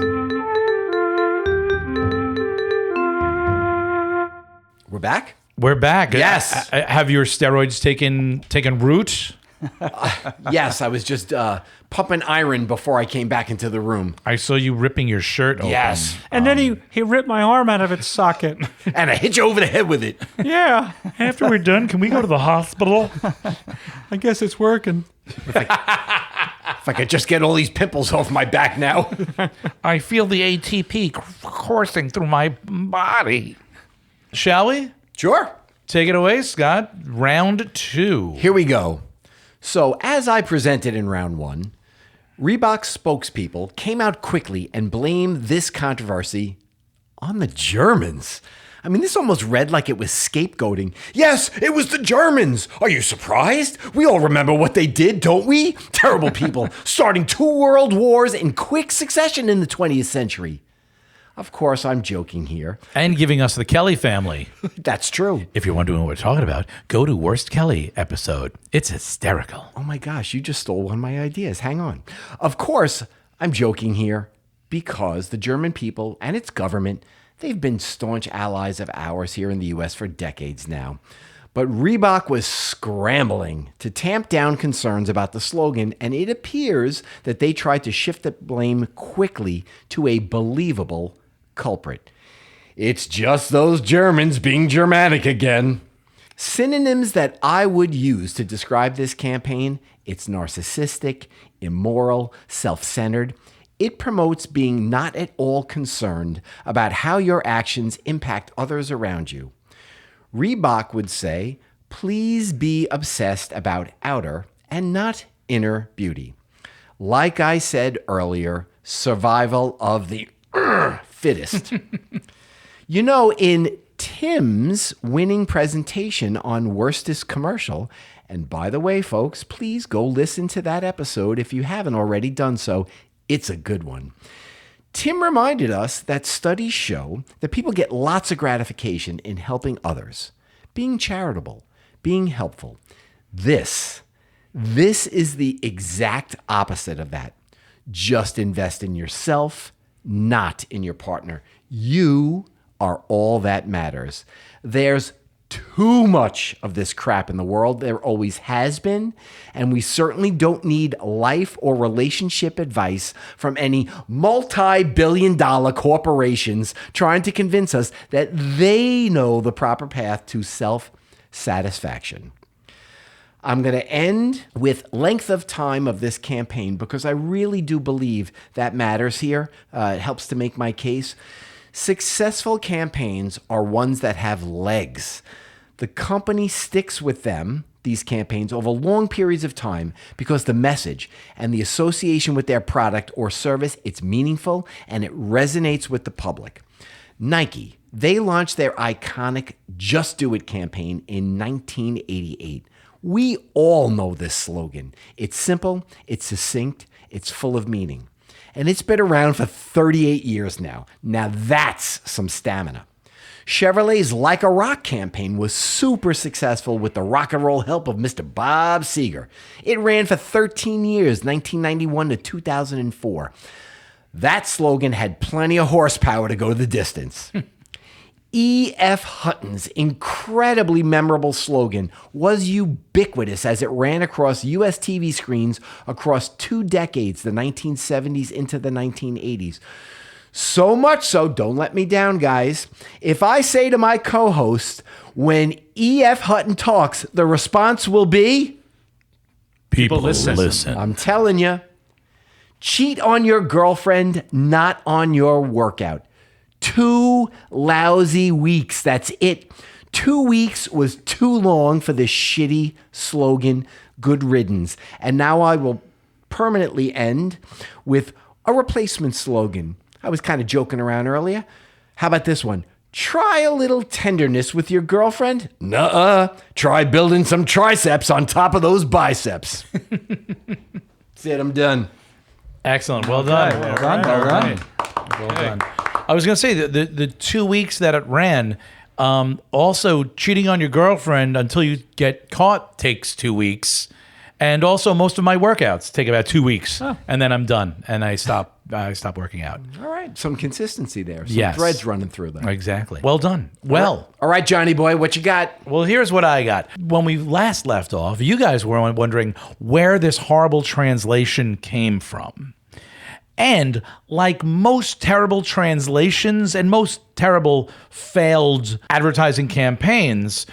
We're back. We're back. Yes. Have your steroids taken root? Yes, I was just pumping iron before I came back into the room. I saw you ripping your shirt open. Yes. And then he ripped my arm out of its socket. And I hit you over the head with it. Yeah, After we're done, can we go to the hospital? I guess it's working. If I could just get all these pimples off my back now. I feel the ATP coursing through my body. Shall we? Sure. Take it away, Scott. Round 2. Here we go. So, as I presented in round 1, Reebok's spokespeople came out quickly and blamed this controversy on the Germans. I mean, this almost read like it was scapegoating. Yes, it was the Germans. Are you surprised? We all remember what they did, don't we? Terrible people, starting 2 world wars in quick succession in the 20th century. Of course, I'm joking here. And giving us the Kelly family. That's true. If you're wondering what we're talking about, go to Worst Kelly episode. It's hysterical. Oh my gosh, you just stole one of my ideas. Hang on. Of course, I'm joking here because the German people and its government, they've been staunch allies of ours here in the US for decades now. But Reebok was scrambling to tamp down concerns about the slogan, and it appears that they tried to shift the blame quickly to a believable culprit. It's just those Germans being Germanic again. Synonyms that I would use to describe this campaign: it's narcissistic, immoral, self-centered. It promotes being not at all concerned about how your actions impact others around you. Reebok would say, please be obsessed about outer and not inner beauty. Like I said earlier, survival of the fittest. You know, in Tim's winning presentation on Worstest commercial, and by the way, folks, please go listen to that episode if you haven't already done so. It's a good one. Tim reminded us that studies show that people get lots of gratification in helping others, being charitable, being helpful. This is the exact opposite of that. Just invest in yourself, not in your partner. You are all that matters. There's too much of this crap in the world. There always has been. And we certainly don't need life or relationship advice from any multi-billion-dollar corporations trying to convince us that they know the proper path to self-satisfaction. I'm going to end with length of time of this campaign because I really do believe that matters here. It helps to make my case. Successful campaigns are ones that have legs. The company sticks with them, these campaigns, over long periods of time because the message and the association with their product or service, it's meaningful and it resonates with the public. Nike, they launched their iconic Just Do It campaign in 1988. We all know this slogan. It's simple, it's succinct, it's full of meaning. And it's been around for 38 years now. Now that's some stamina. Chevrolet's Like a Rock campaign was super successful with the rock and roll help of Mr. Bob Seger. It ran for 13 years, 1991 to 2004. That slogan had plenty of horsepower to go the distance. E.F. Hutton's incredibly memorable slogan was ubiquitous as it ran across U.S. TV screens across 2 decades, the 1970s into the 1980s. So much so, don't let me down, guys. If I say to my co-host, when E.F. Hutton talks, the response will be, People listen. I'm telling you, cheat on your girlfriend, not on your workout. 2 lousy weeks. That's it. 2 weeks was too long for this shitty slogan. Good riddance. And now I will permanently end with a replacement slogan. I was kind of joking around earlier. How about this one? Try a little tenderness with your girlfriend? Nuh-uh. Try building some triceps on top of those biceps. That's it. I'm done. Excellent. Well done. Well done. Well done. Well done. I was going to say the 2 weeks that it ran, also cheating on your girlfriend until you get caught takes 2 weeks. And also most of my workouts take about 2 weeks. And then I'm done. And I stop I stopped working out. All right, some consistency there. Some Yes. threads running through there. Exactly. Well done. Well, All right, Johnny boy, what you got? well, here's what I got. When we last left off, you guys were wondering where this horrible translation came from. And like most terrible translations and most terrible failed advertising campaigns,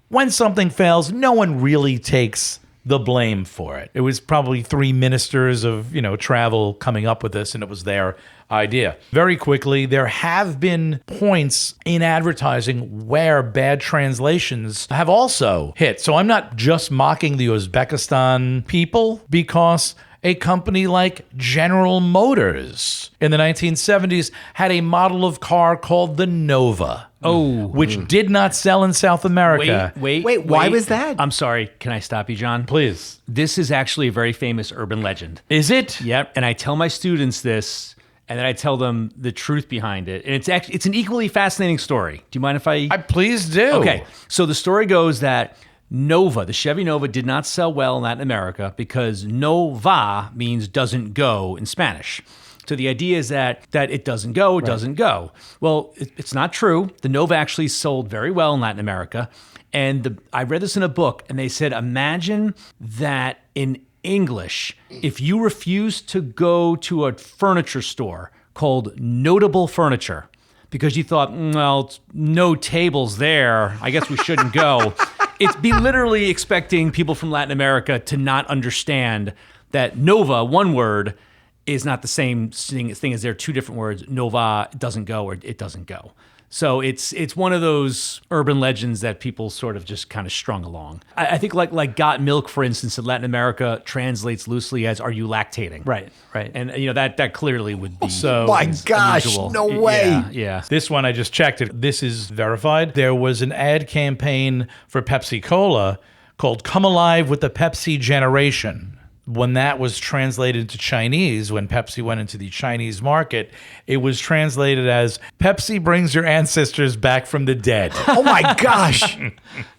when something fails, no one really takes the blame for it. It was probably 3 ministers of, travel coming up with this, and it was their idea. Very quickly, there have been points in advertising where bad translations have also hit. So I'm not just mocking the Uzbekistan people, because a company like General Motors in the 1970s had a model of car called the Nova. Which did not sell in South America. Wait, why was that? I'm sorry. Can I stop you, John? Please. This is actually a very famous urban legend. Is it? Yep. And I tell my students this, and then I tell them the truth behind it. And it's an equally fascinating story. Do you mind if I Please do. Okay. So the story goes that Nova, the Chevy Nova, did not sell well in Latin America because Nova means doesn't go in Spanish. So the idea is that it doesn't go, it doesn't go. Well, it's not true. The Nova actually sold very well in Latin America. And I read this in a book, and they said, imagine that in English, if you refuse to go to a furniture store called Notable Furniture, because you thought, well, no tables there, I guess we shouldn't go. It's be literally expecting people from Latin America to not understand that Nova, one word, is not the same thing as there are 2 different words. Nova doesn't go, or it doesn't go. So it's one of those urban legends that people sort of just kind of strung along. I think like got milk, for instance, in Latin America translates loosely as "Are you lactating?" Right. And that clearly would be So My gosh, unusual. no way. Yeah. This one, I just checked it. This is verified. There was an ad campaign for Pepsi Cola called Come Alive with the Pepsi Generation. When that was translated to Chinese, when Pepsi went into the Chinese market, it was translated as Pepsi brings your ancestors back from the dead. Oh my gosh.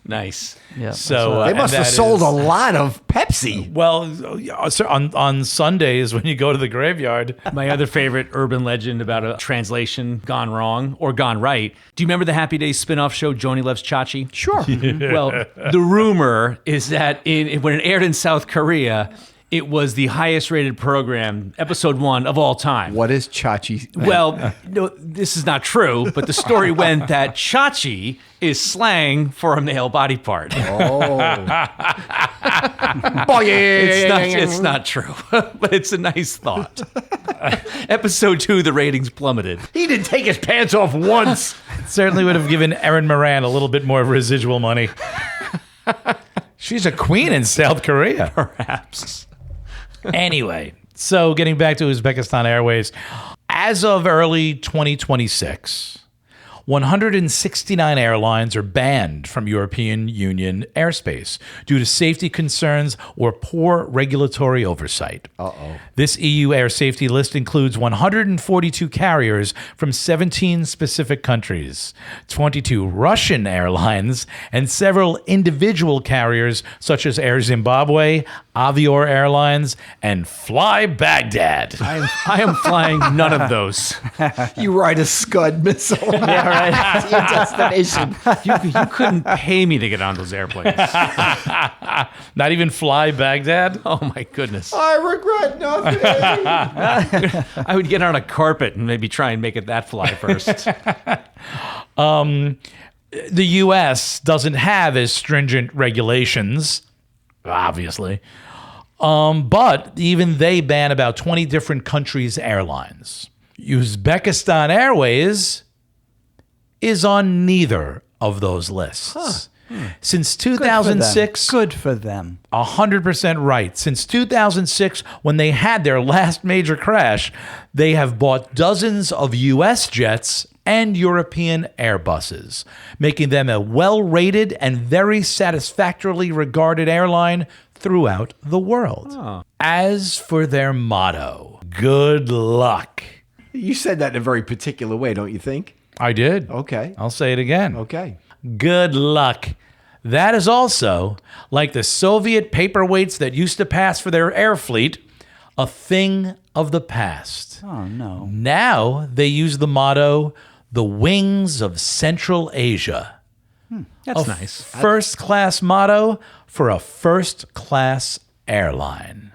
Nice. Yeah. So They must have sold a lot of Pepsi. Well, on Sundays when you go to the graveyard, My other favorite urban legend about a translation gone wrong or gone right. Do you remember the Happy Days spin-off show, Joni Loves Chachi? Sure. Well, the rumor is that when it aired in South Korea, it was the highest rated program, episode 1 of all time. What is Chachi? Well, no, this is not true, but the story went that chachi is slang for a male body part. Oh, It's not true, but it's a nice thought. Episode 2, the ratings plummeted. He didn't take his pants off once. certainly would have given Erin Moran a little bit more residual money. She's a queen in South Korea. Perhaps. Anyway, so getting back to Uzbekistan Airways, as of early 2026, 169 airlines are banned from European Union airspace due to safety concerns or poor regulatory oversight. This EU air safety list includes 142 carriers from 17 specific countries, 22 Russian airlines, and several individual carriers such as Air Zimbabwe, Avior Airlines, and Fly Baghdad. I am flying none of those. You ride a Scud missile. Yeah, right. To your destination. You couldn't pay me to get on those airplanes. Not even Fly Baghdad? Oh my goodness. I regret nothing. I would get on a carpet and maybe try and make it that fly first. The U.S. doesn't have as stringent regulations, obviously, but even they ban about 20 different countries' airlines. Uzbekistan Airways is on neither of those lists. Since 2006, Good for them. 100% right. Since 2006, when they had their last major crash, they have bought dozens of U.S. jets and European Airbuses, making them a well-rated and very satisfactorily regarded airline throughout the world. As for their motto, good luck. You said that in a very particular way, don't you think? I did. Okay. I'll say it again. Okay. Good luck. That is also, like the Soviet paperweights that used to pass for their air fleet, a thing of the past. Oh, no. Now they use the motto, the wings of Central Asia. That's nice. First-class motto for a first-class airline.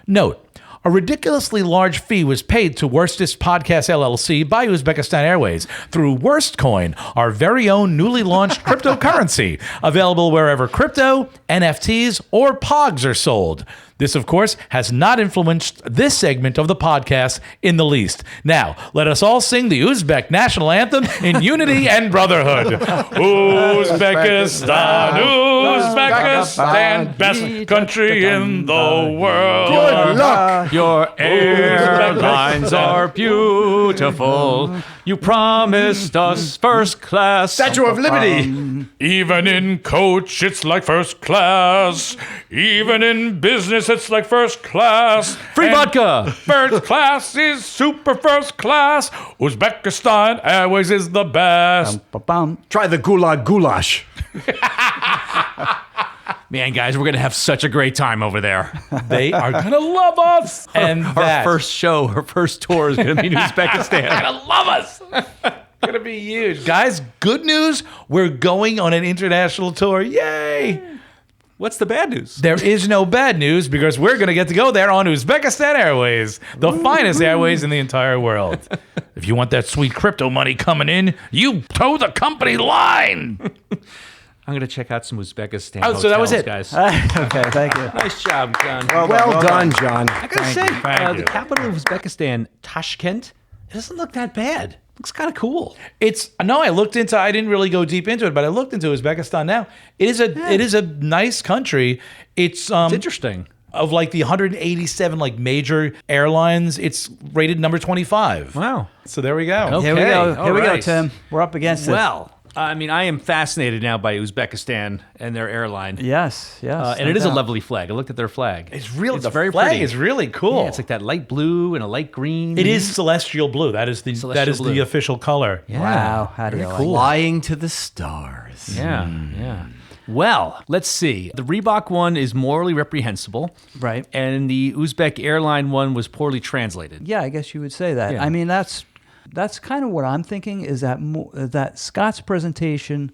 Note, a ridiculously large fee was paid to Worstest Podcast LLC by Uzbekistan Airways through WorstCoin, our very own newly launched cryptocurrency, available wherever crypto, NFTs, or POGs are sold. This, of course, has not influenced this segment of the podcast in the least. Now, let us all sing the Uzbek national anthem in unity and brotherhood. Uzbekistan, Uzbekistan, best country in the world. Good luck. Your airlines are beautiful. You promised us first class. Statue of Liberty. Even in coach, it's like first class. Even in business, it's like first class. Free And vodka. First class is super first class. Uzbekistan Airways is the best. Ba-bum. Try the gulag goulash. Man, guys, we're going to have such a great time over there. They are gonna love us. And Our first show, our first tour is going to be in Uzbekistan. gonna love us. Gonna be huge, guys. Good news: we're going on an international tour. Yay! What's the bad news? There is no bad news because we're going to get to go there on Uzbekistan Airways, the finest airways in the entire world. If you want that sweet crypto money coming in, you toe the company line. I'm going to check out some Uzbekistan Oh, so that was hotels, it. guys. Okay, thank you. Nice job, John. Well done, John. I got to say, Thank the you. capital of Uzbekistan, Tashkent, it doesn't look that bad. Looks kind of cool. I didn't really go deep into it, but I looked into Uzbekistan now. It is a nice country. It's It's interesting. of like the 187 like major airlines, it's rated number 25. Wow. So there we go. Okay. Here we go. all Here we go, right. Tim. We're up against it. Well, I mean, I am fascinated now by Uzbekistan and their airline. Yes, yes. And no it is a doubt. lovely flag. I looked at their flag. It's really the very flag pretty. is really cool. Yeah, it's like that light blue and a light green. It is celestial blue. That is the Celestial blue. official color. Yeah. Wow, how do you like Flying to the stars. Yeah, yeah. Well, let's see. The Reebok one is morally reprehensible. Right. And the Uzbek airline one was poorly translated. Yeah, I guess you would say that. Yeah. I mean, that's kind of what I'm thinking is that that Scott's presentation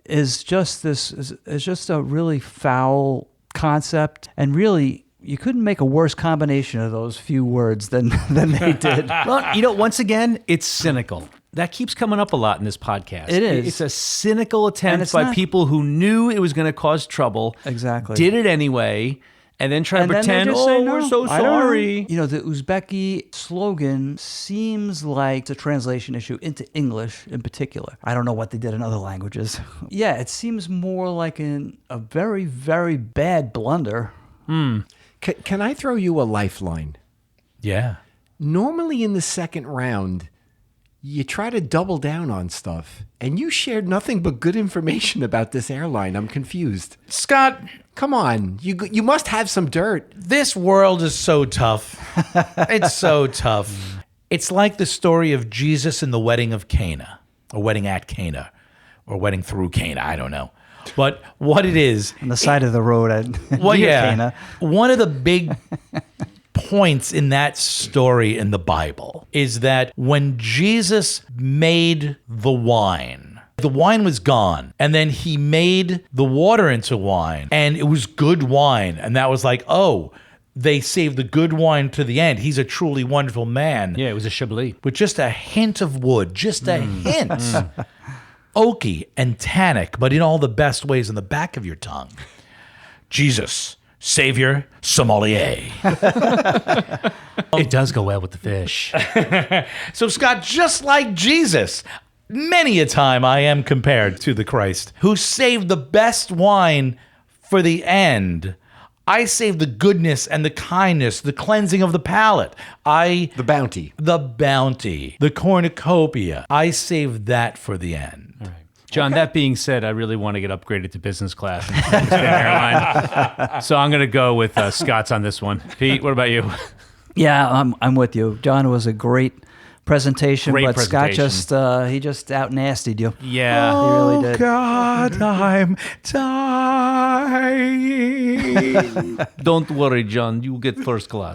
is just is just a really foul concept, and really you couldn't make a worse combination of those few words than they did. Well, once again, it's cynical. That keeps coming up a lot in this podcast. It is. It's a cynical And attempt it's by not- people who knew it was going to cause trouble. Exactly. Did it anyway, and then try to And then they pretend, just say, we're "No, so I don't know." sorry. You know, the Uzbeki slogan seems like it's a translation issue into English in particular. I don't know what they did in other languages. Yeah, it seems more like a very, very bad blunder. Can I throw you a lifeline? Yeah. Normally in the second round, you try to double down on stuff, and you shared nothing but good information about this airline. I'm confused. Scott, Come on, you must have some dirt. this world is so tough. It's so tough. It's like the story of Jesus and the wedding of Cana, or wedding at Cana, or wedding through Cana. I don't know. But what it is, On the side of the road at well, near yeah, Cana. one of the big points in that story in the Bible is that when Jesus made the wine was gone, and then he made the water into wine, and it was good wine, and that was like, oh, they saved the good wine to the end. He's a truly wonderful man. Yeah, it was a Chablis. With just a hint of wood, just a hint. Oaky and tannic, but in all the best ways in the back of your tongue. Jesus, Savior, sommelier. It does go well with the fish. So, Scott, just like Jesus, many a time I am compared to the Christ who saved the best wine for the end. I saved the goodness and the kindness, the cleansing of the palate. The bounty. The bounty, the cornucopia. I saved that for the end. John, that being said, I really want to get upgraded to business class in Uzbekistan airline. So I'm going to go with Scott's on this one. Pete, what about you? Yeah, I'm with you. John was a great presentation, Great but Scott presentation. he just out nastied you. Yeah. He really did. God, I'm dying. Don't worry, John. You get first class.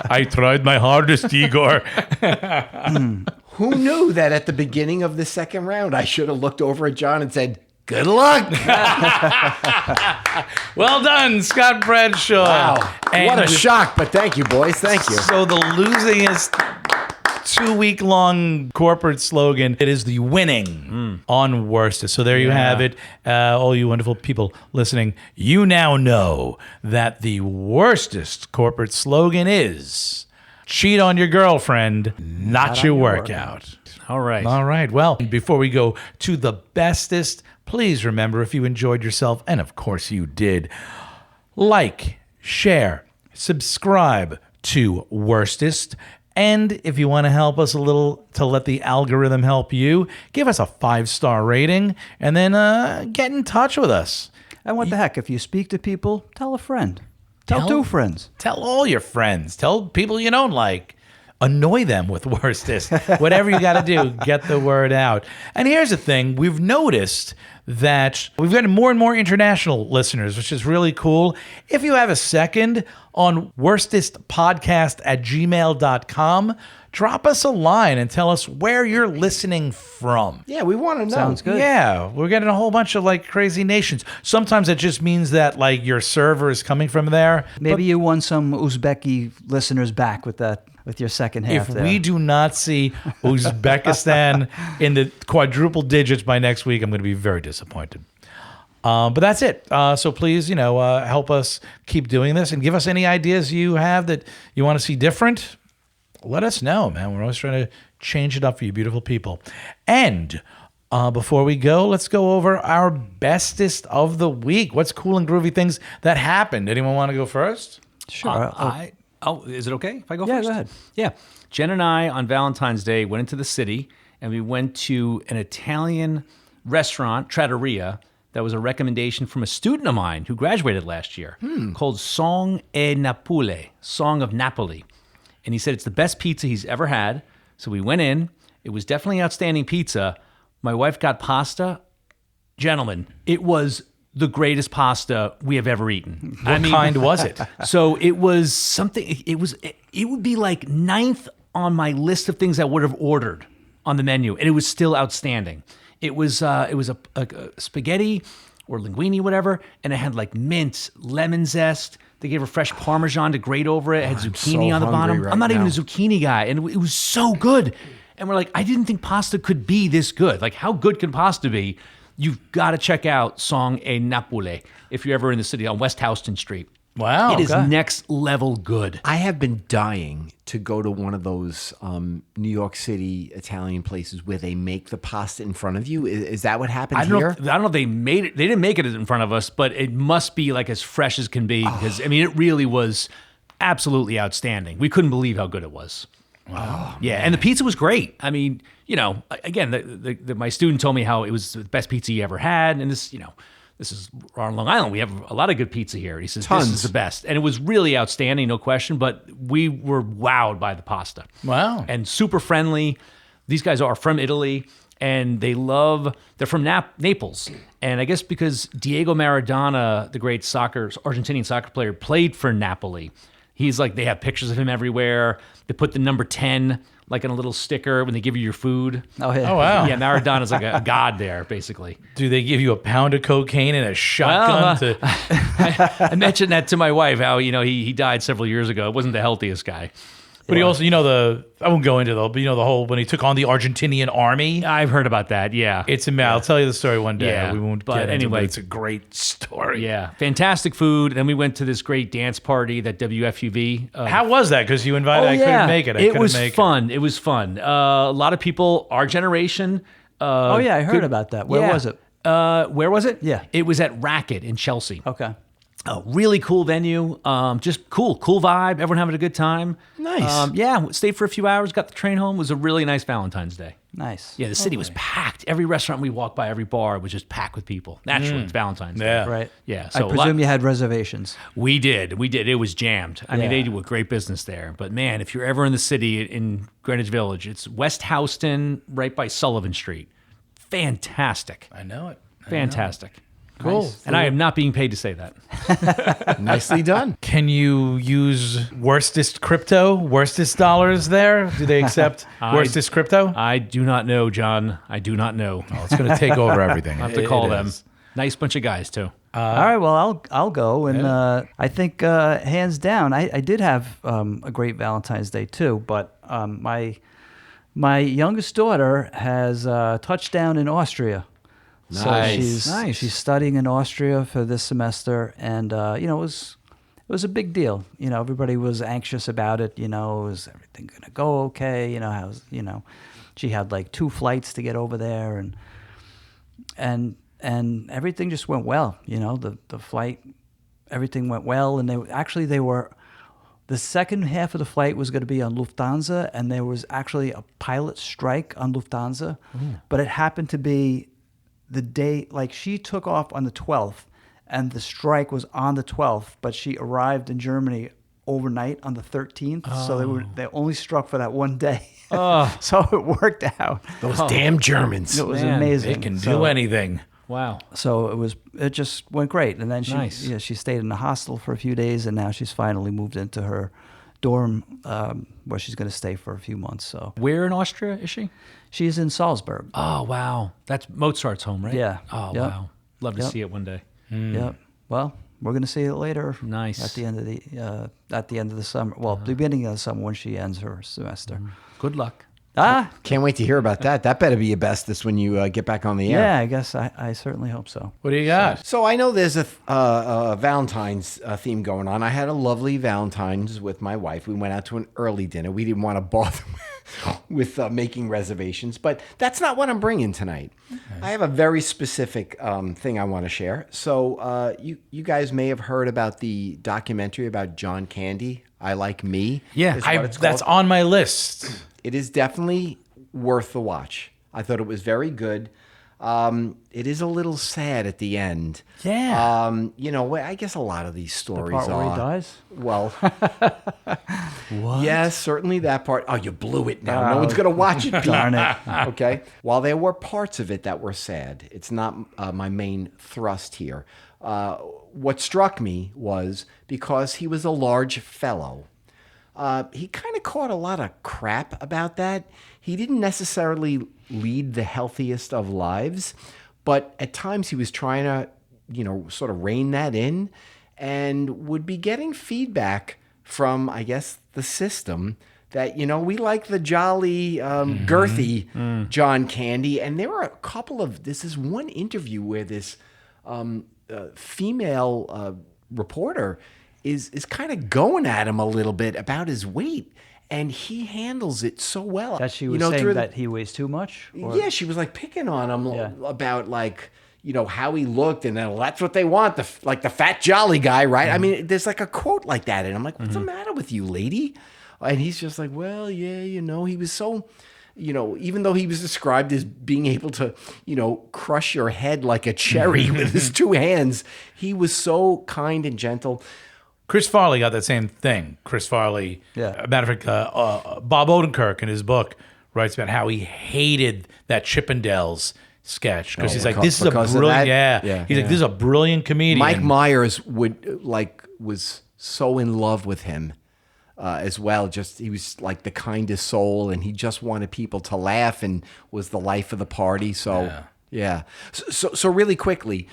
I tried my hardest, Igor. Who knew that at the beginning of the second round, I should have looked over at John and said, "Good luck." Well done, Scott Bradshaw. Wow. And What a shock, but thank you, boys. Thank you. So the losingest 2-week-long corporate slogan, it is the winning on Worstest. So there you have it. All you wonderful people listening, you now know that the worstest corporate slogan is cheat on your girlfriend, not your workout. All right. All right. Well, before we go to the bestest, please remember, if you enjoyed yourself, and of course you did, like, share, subscribe to Worstest. And if you want to help us a little to let the algorithm help you, give us a 5-star rating and then get in touch with us. And what the heck? If you speak to people, tell a friend. Tell 2 friends. Tell all your friends. Tell people you don't like. Annoy them with Worstest. Whatever you got to do, get the word out. And here's the thing. We've noticed that we've got more and more international listeners, which is really cool. If you have a second, on worstestpodcast@gmail.com, drop us a line and tell us where you're listening from. Yeah, we want to know. Sounds good. Yeah, we're getting a whole bunch of like crazy nations. Sometimes it just means that like your server is coming from there. Maybe you won some Uzbeki listeners back with your second half If there. we do not see Uzbekistan in the quadruple digits by next week, I'm going to be very disappointed. But that's it. So please, help us keep doing this and give us any ideas you have that you want to see different. Let us know, man. We're always trying to change it up for you beautiful people. And before we go, let's go over our bestest of the week. What's cool and groovy things that happened? Anyone want to go first? Sure. Is it okay if I go Yeah, first? go ahead. Yeah. Jen and I on Valentine's Day went into the city and we went to an Italian restaurant, Trattoria, that was a recommendation from a student of mine who graduated last year called Song e Napoli, Song of Napoli. And he said it's the best pizza he's ever had. So we went in. It was definitely outstanding pizza. My wife got pasta. Gentlemen, it was the greatest pasta we have ever eaten. What kind was it? So it was something, it would be like 9th on my list of things I would have ordered on the menu. And it was still outstanding. It was a spaghetti or linguine, whatever. And it had like mint, lemon zest. They gave her fresh Parmesan to grate over it. It had zucchini on the bottom. right I'm not even now. a zucchini guy. And it was so good. And we're like, I didn't think pasta could be this good. Like, how good can pasta be? You've got to check out Song e Napoli if you're ever in the city on West Houston Street. Wow. It is next level good. I have been dying to go to one of those New York City Italian places where they make the pasta in front of you. Is that what happens I don't here? know if they made it. They didn't make it in front of us, but it must be like as fresh as can be because I mean, it really was absolutely outstanding. We couldn't believe how good it was. Wow. Yeah, and the pizza was great. I mean, again, my student told me how it was the best pizza he ever had, and this is on Long Island. We have a lot of good pizza here. He says this is the best, and it was really outstanding, no question. But we were wowed by the pasta. Wow. And super friendly. These guys are from Italy, and they're from Naples. And I guess because Diego Maradona, the great Argentinian soccer player, played for Napoli. He's like, they have pictures of him everywhere. They put the number 10 like on a little sticker when they give you your food. Oh, yeah. Oh, wow. Yeah, Maradona's like a god there, basically. Do they give you a pound of cocaine and a shotgun I mentioned that to my wife, how, he died several years ago. It wasn't the healthiest guy. But he also, I won't go into though, but the whole, when he took on the Argentinian army. I've heard about that, yeah. I'll tell you the story one day. Yeah, We won't but get into it, anyway. but it's a great story. Yeah, fantastic food. Then we went to this great dance party that WFUV. How was that? Because you invited, I couldn't make it. It was fun. It was fun. A lot of people, our generation. Oh, yeah, I heard about that. Where was it? Where was it? Yeah. It was at Racket in Chelsea. Okay. A really cool venue. Just cool vibe. Everyone having a good time. Nice. Yeah, stayed for a few hours, got the train home. It was a really nice Valentine's Day. Nice. Yeah, the city was packed. Every restaurant we walked by, every bar was just packed with people. Naturally, it's Valentine's Day. Yeah. Right. Yeah, I so a lot- presume you had reservations. We did. It was jammed. I mean, Yeah. they do a great business there. But man, if you're ever in the city in Greenwich Village, it's West Houston, right by Sullivan Street. Fantastic. I know it. Fantastic. Cool. And I am not being paid to say that. Nicely done. Can you use Worstest crypto, Worstest dollars there? Do they accept Worstest crypto? I do not know, John. I do not know. Well, it's going to take over everything. I'll have to call them. Nice bunch of guys, too. All right, well, I'll go, and I think hands down, I did have a great Valentine's Day too. But my youngest daughter has touchdown in Austria. Nice. So she's studying in Austria for this semester, and it was a big deal. Everybody was anxious about it. Is everything gonna go okay? She had like 2 flights to get over there, and everything just went well. The flight, everything went well, and they were. The second half of the flight was going to be on Lufthansa, and there was actually a pilot strike on Lufthansa, but it happened to be the day, like she took off on the 12th, and the strike was on the 12th, but she arrived in Germany overnight on the 13th, so they only struck for that one day. So it worked out. Those damn Germans. It was Man, amazing. They can do anything. Wow. So it just went great, and then Nice. she stayed in the hostel for a few days, and now she's finally moved into her dorm where she's going to stay for a few months. So Where in Austria is she? she's in Salzburg. Oh, wow. That's Mozart's home, right? Yeah. Oh, Yep. wow. Love to Yep. see it one day. Yep. Well, we're going to see it later. Nice. At the end of the summer. Well, the beginning of the summer when she ends her semester. Good luck. Can't wait to hear about that. That better be your bestest when you get back on the air. Yeah, I guess I certainly hope so. What do you got? So I know there's a Valentine's theme going on. I had a lovely Valentine's with my wife. We went out to an early dinner. We didn't want to bother with making reservations, but that's not what I'm bringing tonight. I have a very specific thing I want to share. So you guys may have heard about the documentary about John Candy, I Like Me. Yeah. is what it's That's called. on my list. It is definitely worth the watch. I thought it was very good. It is a little sad at the end. Yeah. I guess a lot of these stories Part where are. he dies? Well, yes, certainly that part. Oh, you blew it now. No one's going to watch it, Pete. Darn it. Okay. While there were parts of it that were sad, it's not my main thrust here. What struck me was because he was a large fellow, he kind of caught a lot of crap about that. He didn't necessarily lead the healthiest of lives, but at times he was trying to, sort of rein that in and would be getting feedback from, I guess, the system that, we like the jolly, girthy John Candy. And there were this is one interview where this female reporter is kind of going at him a little bit about his weight, and he handles it so well. That she was through saying the- that he weighs too much? Or? yeah, she was like picking on him Yeah. about like how he looked, and then that's what they want, the fat jolly guy, right? I mean, there's like a quote like that, and I'm like, what's the matter with you, lady? And he's just like, well, yeah, he was so. Even though he was described as being able to, crush your head like a cherry with his 2 hands, he was so kind and gentle. Chris Farley got that same thing. Chris Farley, Yeah. a matter of fact, Bob Odenkirk in his book writes about how he hated that Chippendales sketch because he's like, this is a because of brilliant, that? yeah. He's like, this is a brilliant comedian. Mike Myers was so in love with him as well. Just he was like the kindest soul, and he just wanted people to laugh and was the life of the party. So yeah. So really quickly,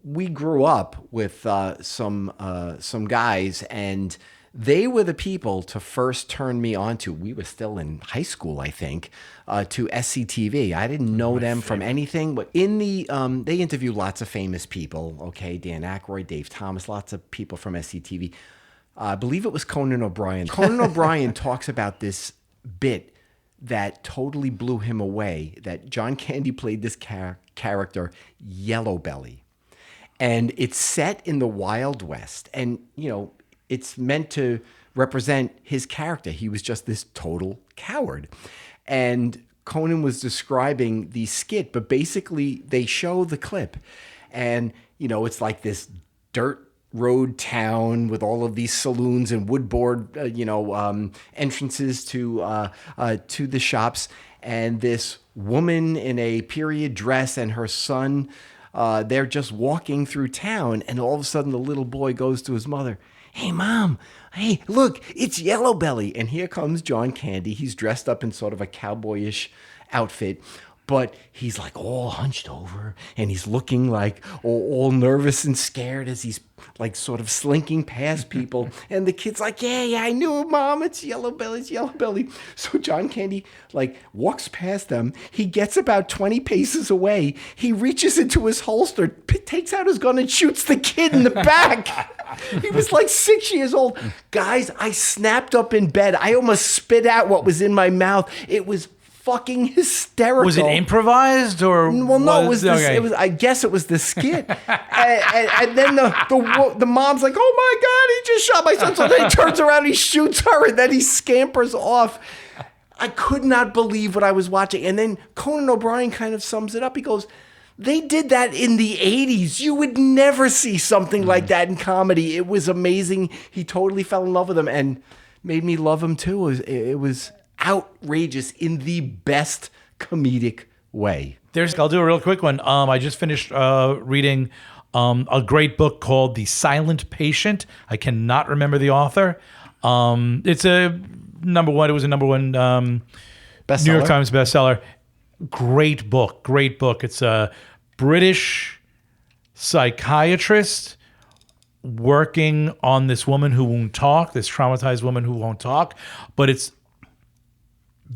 we grew up with some guys, and they were the people to first turn me on to. We were still in high school, I think, to SCTV. I didn't know them from anything, but in the they interview lots of famous people. Okay, Dan Aykroyd, Dave Thomas, lots of people from SCTV. I believe it was Conan O'Brien. Conan O'Brien talks about this bit that totally blew him away. That John Candy played this character, Yellow Belly. And it's set in the Wild West. And, it's meant to represent his character. He was just this total coward. And Conan was describing the skit, but basically they show the clip, and it's like this dirt road town with all of these saloons and woodboard, entrances to the shops, and this woman in a period dress and her son, they're just walking through town, and all of a sudden the little boy goes to his mother, "Hey, Mom, hey, look, it's Yellow Belly." And here comes John Candy. He's dressed up in sort of a cowboyish outfit, but he's like all hunched over, and he's looking like all nervous and scared as he's like sort of slinking past people. And the kid's like, yeah, I knew it, Mom. It's Yellow Belly. It's Yellow Belly. So John Candy like walks past them. He gets about 20 paces away. He reaches into his holster, takes out his gun, and shoots the kid in the back. He was like 6 years old. Guys, I snapped up in bed. I almost spit out what was in my mouth. It was fucking hysterical. Was it improvised or? Well, no, it was this. okay. It was. I guess it was the skit, and then the mom's like, "Oh my God, he just shot my son!" So then he turns around, he shoots her, and then he scampers off. I could not believe what I was watching. And then Conan O'Brien kind of sums it up. He goes, "They did that in the 80s. You would never see something like that in comedy. It was amazing. He totally fell in love with him and made me love him too. It was outrageous in the best comedic way." I'll do a real quick one. I just finished reading a great book called The Silent Patient. I cannot remember the author. It's a number one. It was a number one Bestseller. New York Times bestseller. Great book. It's a British psychiatrist working on this woman who won't talk, this traumatized woman who won't talk, but it's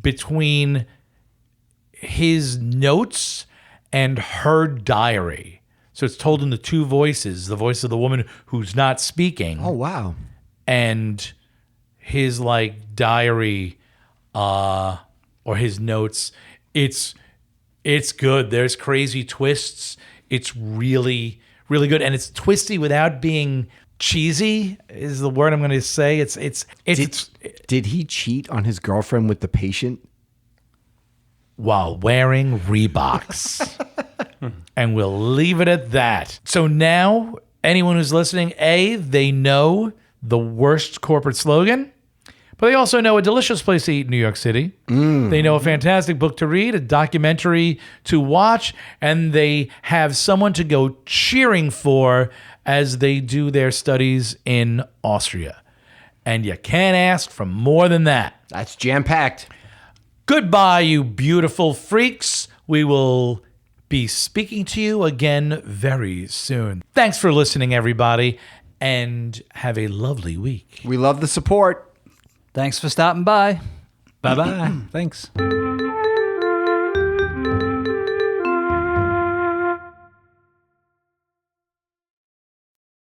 between his notes and her diary. So it's told in the two voices, the voice of the woman who's not speaking. Oh, wow. And his like diary or his notes. It's good. There's crazy twists. It's really, really good. And it's twisty without being cheesy is the word I'm going to say. Did he cheat on his girlfriend with the patient? While wearing Reeboks. And we'll leave it at that. So now, anyone who's listening, they know the worst corporate slogan, but they also know a delicious place to eat in New York City. They know a fantastic book to read, a documentary to watch, and they have someone to go cheering for as they do their studies in Austria. And you can't ask for more than that. That's jam-packed. Goodbye, you beautiful freaks. We will be speaking to you again very soon. Thanks for listening, everybody, and have a lovely week. We love the support. Thanks for stopping by. Bye-bye. Thanks.